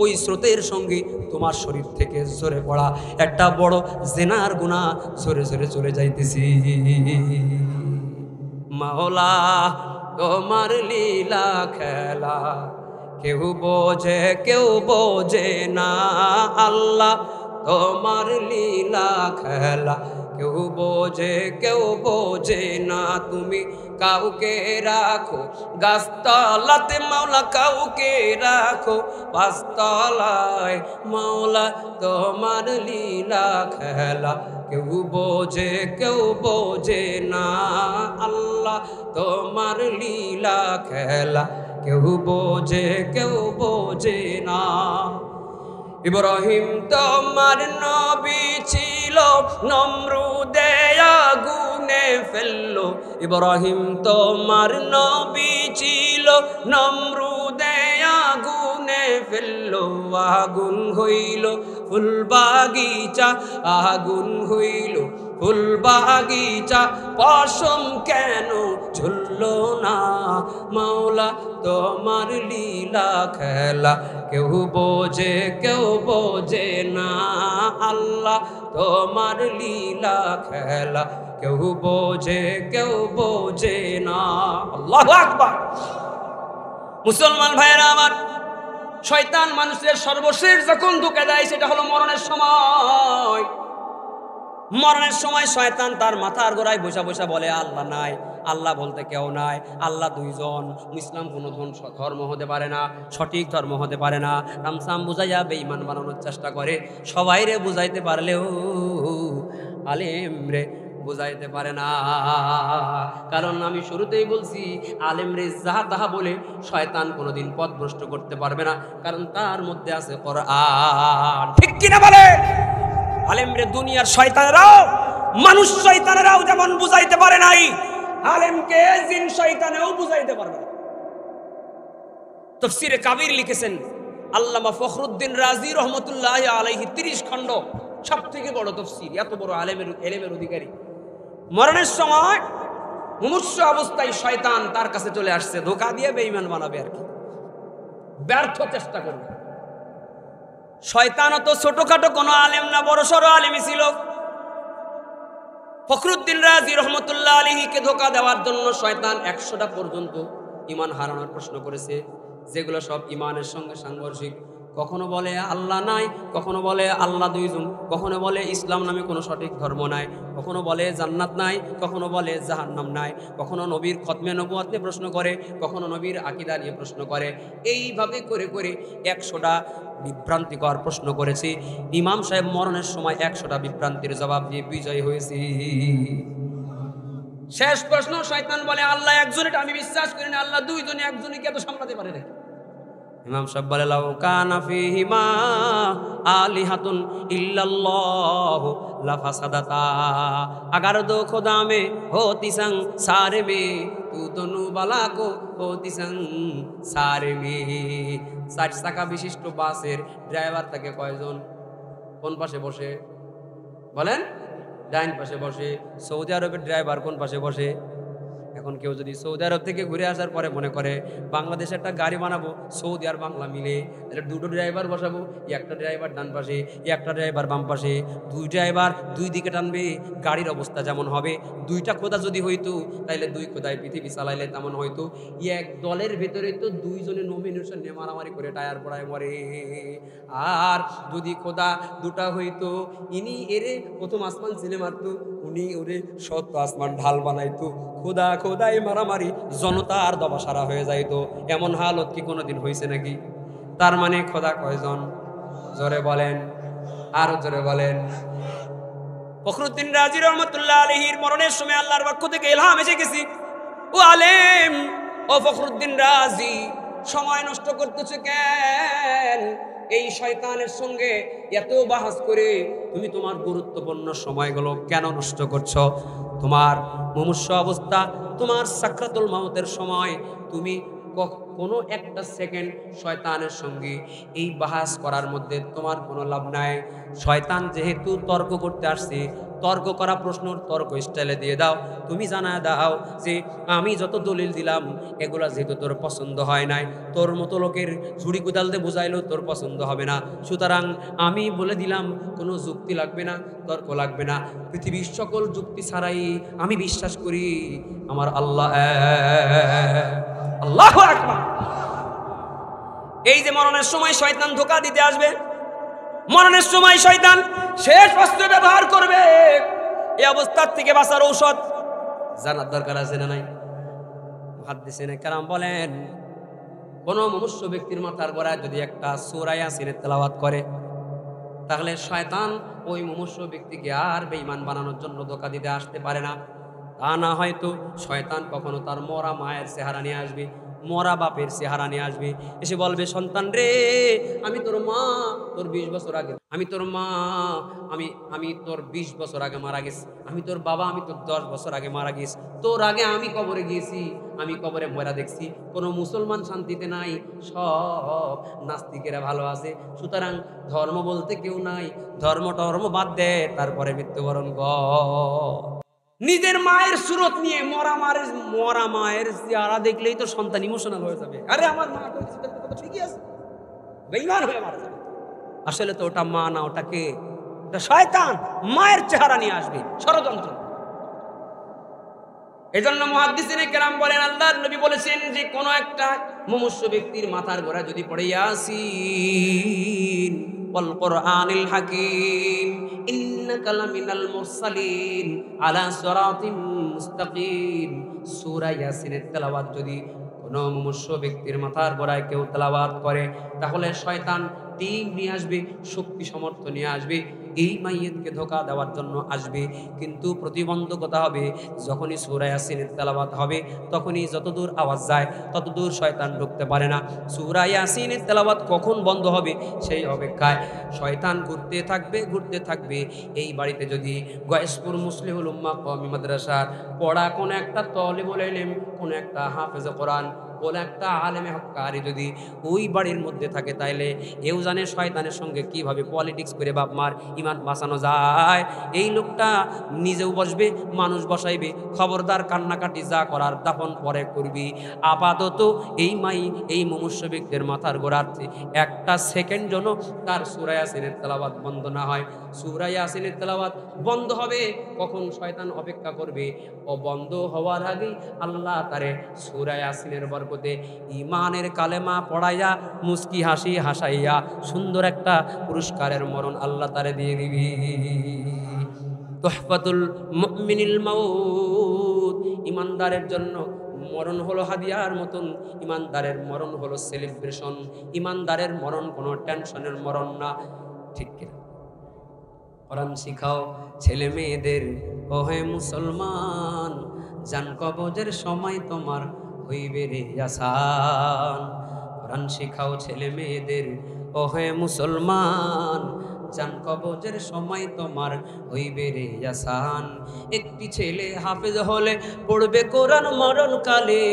ওই স্রোতের সঙ্গে তোমার শরীর থেকে ঝরে পড়া একটা বড় জেনার গুনাহ ঝরে ঝরে চলে যাইতেছি। মাওলা তোমার লীলা খেলা কেউ বোঝে না। আল্লাহ তোমার লীলা খেলা কেউ বোঝে না। তুমি কাউকে রাখো গাছতলাতে মাওলা, কাউকে রাখো পাঁচতলায় মাওলা। তোমার লীলা খেলা কেউ বোঝে না। আল্লাহ তোমার লীলা খেলা কেউ বোঝে না। ইব্রাহিম তোমার নবী ছিল, নমরুদে আগুনে ফেললো। ইব্রাহিম তোমার নবী ছিল, নমরুদে আগুনে ফেললো। আগুন হইল ফুল বাগিচা, আগুন হইল ফুল বাগিচা, পশম কেন ঝুললো না মাওলা। তোমার লীলা খেলা কেউ বোঝে না। আল্লাহ তোমার লীলা খেলা কেউ বোঝে না। আল্লাহু আকবার। মুসলমান ভাইয়েরা আমার, শয়তান মানুষের সর্বশেষ যখন ধোঁকা দেয় সেটা হলো মরণের সময়। মরণের সময় শয়তান তার মাথার গোড়ায় বসা বসা বলে আল্লাহ নাই, আল্লাহ বলতে কেউ নাই, আল্লাহ দুইজন, ইসলাম কোনো ধর্ম হতে পারে না, সঠিক ধর্ম হতে পারে না। রামসাম বুঝাইয়া বেঈমান বানানোর চেষ্টা করে। সবাই রে বুঝাইতে পারলেও আলেম রে বুঝাইতে পারে না। কারণ আমি শুরুতেই বলছি, আলেম রে যাহা তাহা বলে শয়তান কোনোদিন পথভ্রষ্ট করতে পারবে না, কারণ তার মধ্যে আছে কোরআন। ঠিক কিনা বলে? আলেমরে দুনিয়ার শয়তানেরাও, মানুষ শয়তানেরাও যেমন বুঝাইতে পারে নাই, আলেমকে জিন শয়তানেও বুঝাইতে পারবে না। তাফসীরে কাবীর লিখেছেন আল্লামা ফখরুদ্দিন রাজি রহমতুল্লাহি আলাইহি, 30 খণ্ড, সবথেকে বড় তাফসীর, এত বড় এলেমের অধিকারী। মরণের সময় মুমূর্ষু অবস্থায় শয়তান তার কাছে চলে আসছে, ধোঁকা দিয়ে বেঈমান বানাবে আর কি, ব্যর্থ চেষ্টা করবে। শয়তান তো ছোটখাটো কোনো আলেম না, বড় সড়ো আলেমই ছিল। ফখরুদ্দিন রাজি রহমতুল্লাহ আলাইহিকে ধোঁকা দেওয়ার জন্য শয়তান 100টা পর্যন্ত ঈমান হারানোর প্রশ্ন করেছে, যেগুলো সব ঈমানের সঙ্গে সাংঘর্ষিক। কখনো বলে আল্লাহ নাই, কখনো বলে আল্লাহ দুইজন, কখনো বলে ইসলাম নামে কোনো সঠিক ধর্ম নাই, কখনো বলে জান্নাত নাই, কখনো বলে জাহান্নাম নাই, কখনো নবীর খতমে নবুয়ত নিয়ে প্রশ্ন করে, কখনো নবীর আকীদা নিয়ে প্রশ্ন করে। এইভাবে করে করে 100টা বিভ্রান্তিকর প্রশ্ন করেছি। ইমাম সাহেব মরণের সময় 100টা বিভ্রান্তির জবাব দিয়ে বিজয় হয়েছি। শেষ প্রশ্ন, শয়তান বলে আল্লাহ একজন, এটা আমি বিশ্বাস করি না, আল্লাহ দুইজনে, একজনই কি এত সামলাতে পারে নাকি? ইমাম সাহেব বলে লাউ কানা ফীহিমা আলিহাতুন ইল্লাল্লাহু লাফাসাদাতা, अगर दो खुदा में होती संग सारे में तू दोनों बाला को होती संग सारे में। 60 চাকা বিশিষ্ট বাসের ড্রাইভার থাকে কয়জন? কোন পাশে বসে বলেন? ডাইন পাশে বসে। সৌদি আরবের ড্রাইভার কোন পাশে বসে? এখন কেউ যদি সৌদি আরব থেকে ঘুরে আসার পরে মনে করে বাংলাদেশে একটা গাড়ি বানাবো, সৌদি আর বাংলা মিলে, তাহলে দুটো ড্রাইভার বসাবো, একটা ড্রাইভার ডান পাশে, একটা ড্রাইভার বাম পাশে, দুই ড্রাইভার দুই দিকে টানবে, গাড়ির অবস্থা যেমন হবে। দুইটা খোদা যদি হইতো তাহলে দুই খোদায় পৃথিবী চালাইলে তেমন হয়তো। এক দলের ভেতরে তো দুইজনে নমিনেশন নিয়ে মারামারি করে টায়ার পড়ায় মরে। আর যদি খোদা দুটা হইতো, ইনি এরে প্রথম আসমান ছেলে মারতো, উনি ওরে 7 আসমান ঢাল বানাইতো, খোদা খোদাই মারামারি, জনতার দবা সারা হয়ে যাইতো। এমন হালত কি কোনোদিন হয়েছে নাকি? তার মানে খোদা কয়জন? জোরে বলেন, আরো জোরে বলেন। ফখরুদ্দিন রাজি রহমতুল্লাহ আলাইহির মরণের সময় আল্লাহর পক্ষ থেকে ইলহাম এসে গেছে, ও আলেম, ও ফখরুদ্দিন রাজি, সময় নষ্ট করতেছে কেন? এই শয়তানের সঙ্গে এত বাহাস করে তুমি তোমার গুরুত্বপূর্ণ সময়গুলো কেন নষ্ট করছো? তোমার মুমূর্ষু অবস্থা, তোমার সাকরাতুল মাউতের সময় তুমি কোনো একটা সেকেন্ড শয়তানের সঙ্গে এই বাহাস করার মধ্যে তোমার কোনো লাভ নাই। শয়তান যেহেতু তর্ক করতে আসছে, তর্ক করা প্রশ্নর তর্ক স্টাইলে দিয়ে দাও, তুমি জানা দাও যে আমি যত দলিল দিলাম এগুলা যেহেতু তোর পছন্দ হয় নাই, তোর মতো লোকের ঝুড়ি কোদাল দিয়ে বোঝাইলেও তোর পছন্দ হবে না, সুতরাং আমি বলে দিলাম কোনো যুক্তি লাগবে না, তর্ক লাগবে না, পৃথিবীর সকল যুক্তি ছাড়াই আমি বিশ্বাস করি আমার আল্লাহ। আল্লাহু আকবার। এই যে মরণের সময় শয়তান ধোঁকা দিতে আসবে, মরণের সময় শয়তান শেষ অস্ত্র ব্যবহার করবে, এই অবস্থার থেকে বাঁচার ঔষধ জানার দরকার আছে না নাই? মুহাদ্দিসিনে কেরাম বলেন, কোন মুমূর্ষু ব্যক্তির মাথার গোড়ায় যদি একটা সূরা ইয়াসিনের তেলাওয়াত করে, তাহলে শয়তান ওই মুমূর্ষু ব্যক্তিকে আর বেঈমান বানানোর জন্য ধোঁকা দিতে আসতে পারে না। তা না হয়তো শয়তান কখনো তার মরা মায়ের চেহারা নিয়ে আসবে, মরা বাপের চেহারা নিয়ে আসবে, এসে বলবে, সন্তান রে, আমি তোর মা, তোর 20 বছর আগে, আমি তোর মা, আমি তোর 20 বছর আগে মারা গেছি, আমি তোর বাবা, আমি তোর 10 বছর আগে মারা গেছি, তোর আগে আমি কবরে গিয়েছি, আমি কবরে মরা দেখছি, কোনো মুসলমান শান্তিতে নাই, সব নাস্তিকেরা ভালো আছে, সুতরাং ধর্ম বলতে কেউ নাই, ধর্ম বাদ দে, তারপরে মৃত্যুবরণ কর। নিজের মায়ের সুরত নিয়ে মরা মায়ের চেহারা দেখলেই তো সন্তান ইমোশনাল হয়ে যাবে, আরে আমার মা ঠিকই আছে, বেঈমান হয়ে মারা যাবে। আসলে তো ওটা মা না, ওটাকে শয়তান মায়ের চেহারা নিয়ে আসবে, ষড়যন্ত্র। এজন্য মুহাদ্দিসিনে কেরাম বলেন, আল্লাহর নবী বলেছেন যে কোন একটা মুমূর্ষু ব্যক্তির মাথার গোড়া যদি পড়ে ইয়াসিন ওয়াল কুরআনিল হাকীম ইন্নাকা লামিনাল মুরসালিন আলা সিরাতিম মুস্তাকিম, সূরা ইয়াসিনের তেলাওয়াত যদি কোন মুমূর্ষু ব্যক্তির মাথার গোড়ায় কেউ তেলাওয়াত করে, তাহলে শয়তান টিম নিয়ে আসবে, শক্তি সামর্থ্য নিয়ে আসবে, এই মাইয়িতকে ধোঁকা দেওয়ার জন্য আসবে। কিন্তু প্রতিবন্ধকতা হবে, যখনই সূরা ইয়াসিনের তেলাওয়াত হবে তখনই যতদূর আওয়াজ যায় ততদূর শয়তান ঢুকতে পারে না। সূরা ইয়াসিনের তেলাওয়াত কখন বন্ধ হবে সেই অপেক্ষায় শয়তান ঘুরতে থাকবে। এই বাড়িতে যদি গয়েশপুর মুসলিহুল উম্মাহ কওমি মাদ্রাসার পড়া কোন একটা তালিবুল ইলম, কোন একটা হাফেজ কোরআন, কোন একটা আলেমে হক্কারি যদি ওই বাড়ির মধ্যে থাকে, তাইলে এও জানে শয়তানের সঙ্গে কিভাবে পলিটিক্স করে বাপ মার ইমান বাঁচানো যায়। এই লোকটা নিজেও বসবে, মানুষ বসাইবে, খবরদার কান্নাকাটি যা করার দাফন পরে করবি। আপাতত এই মুমূর্ষু ব্যক্তির মাথার গোড়াতে একটা সেকেন্ড জন্য তার সূরা ইয়াসিনের তেলাওয়াত বন্ধ না হয়। সূরা ইয়াসিনের তেলাওয়াত বন্ধ হবে কখন? শয়তান অপেক্ষা করবে, ও বন্ধ হওয়ার আগেই আল্লাহ তারে সূরা ইয়াসিনের বরকতে ঈমানের কালেমা পড়াইয়া মুস্কি হাসি হাসাইয়া সুন্দর একটা পুরস্কারের মরণ আল্লাহ তারে দিয়ে দিবি। তুহফাতুল মুমিনিল মাউত, ইমানদারের জন্য মরণ হলো হাদিয়ার মতন, ইমানদারের মরণ হলো সেলিব্রেশন, ইমানদারের মরণ কোনো টেনশনের মরণ না। ঠিক কিনা? কোরআন শিখাও ছেলে মেয়েদের, ও হে মুসলমান, জান কবজের সময় তোমার হইবে রে আসান। কোরআন শিখাও ছেলে মেয়েদের, ও হে মুসলমান, জান কবজের সময় তোমার হইবে রে আসান। একটি ছেলে হাফেজ হলে পড়বে কোরআন মরণকালে,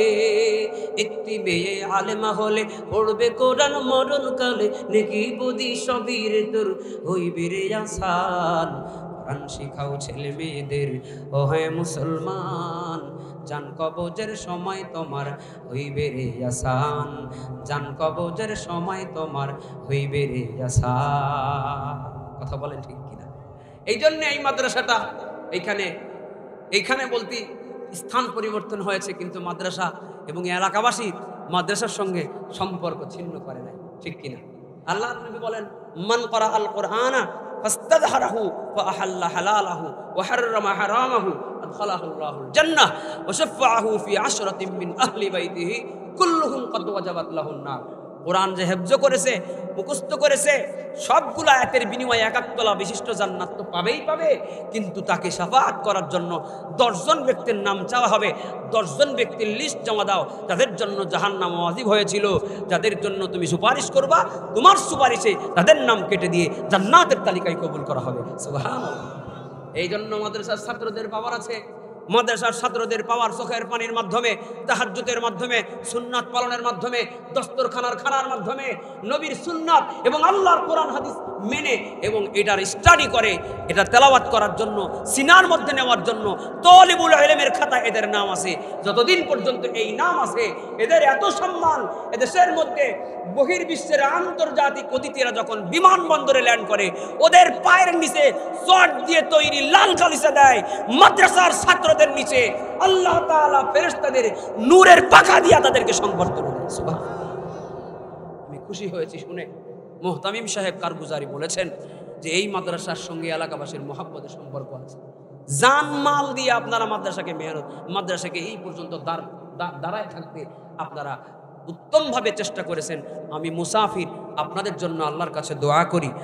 একটি মেয়ে আলেমা হলে পড়বে কোরআন মরণকালে, নেকি বুদ্ধি সবির তোর হইবে রে আসান। কোরআন শিখাও ছেলে মেয়েদের, ও হে মুসলমান, জান কবজের সময় তোমার হইবে রে আসান, জান কবজের সময় তোমার হইবে রে আসান। কথা বলেন ঠিক কিনা? এই জন্য এই মাদ্রাসাটা এইখানে বলতে স্থান পরিবর্তন হয়েছে, কিন্তু মাদ্রাসা এবং এলাকাবাসী মাদ্রাসার সঙ্গে সম্পর্ক ছিন্ন করে নাই। ঠিক কিনা? আল্লাহর নবী বলেন, মান ক্বারা আল কুরআনা ফাস্তাযহারাহু ফাআহাল্লা হালালাহু ওয়া হাররামা হারামাহু আদখালাহু আল্লাহুল জান্নাহ ওয়া শাফাআহু ফি আশরাতিন মিন আহলি বাইতিহি কুল্লুহুম ক্বাদ ওয়াজাবাত লাহুন নার। কোরআন যে হেফজ করেছে, মুখস্থ করেছে, সবগুলো আয়াতের বিনিময়ে একাত্তলা বিশিষ্ট জান্নাত তো পাবেই পাবে, কিন্তু তাকে শাফাআত করার জন্য 10 জন ব্যক্তির নাম চাওয়া হবে। 10 জন ব্যক্তির লিস্ট জমা দাও, যাদের জন্য জাহান্নাম ওয়াজিব হয়েছিল, যাদের জন্য তুমি সুপারিশ করবা, তোমার সুপারিশে তাদের নাম কেটে দিয়ে জান্নাতের তালিকায় কবুল করা হবে। সুবহানাল্লাহ। এই জন্য মাদ্রাসার ছাত্রদের পাওয়ার আছে, মাদ্রাসার ছাত্রদের পাওয়ার চোখের পানির মাধ্যমে, তাহাজ্জুদের মাধ্যমে, সুন্নাত পালনের মাধ্যমে, দস্তরখানার খানার মাধ্যমে, নবীর সুন্নাত এবং আল্লাহর কোরআন হাদিস মেনে এবং এটার স্টাডি করে, এটা তেলাওয়াত করার জন্য, সিনার মধ্যে নেওয়ার জন্য তলিবুল ইলমের খাতায় এদের নাম আছে। যতদিন পর্যন্ত এই নাম আছে, এদের এত সম্মান। এদেশের মধ্যে বহির্বিশ্বের আন্তর্জাতিক অতিথিরা যখন বিমানবন্দরে ল্যান্ড করে, ওদের পায়ের নিচে চট দিয়ে তৈরি লাল গালিচা দেয়। মাদ্রাসার ছাত্রদের নিচে আল্লাহ তাআলা ফেরেশতাদের নূরের পাখা দিয়া তাদেরকে সংবর্ধনা দেয়। সুবহানাল্লাহ। আমি খুশি হয়েছি শুনে। মুহতামিম সাহেব কারগুজারি বলেছেন যে এই মাদ্রাসার সঙ্গে এলাকাবাসীর মহব্বতের সম্পর্ক আছে। জান মাল দিয়ে আপনারা মাদ্রাসাকে মেহনত, মাদ্রাসাকে এই পর্যন্ত দাঁড়ায় থাকতে আপনারা উত্তমভাবে চেষ্টা করেছেন। আমি মুসাফির, আপনাদের জন্য আল্লাহর কাছে দোয়া করি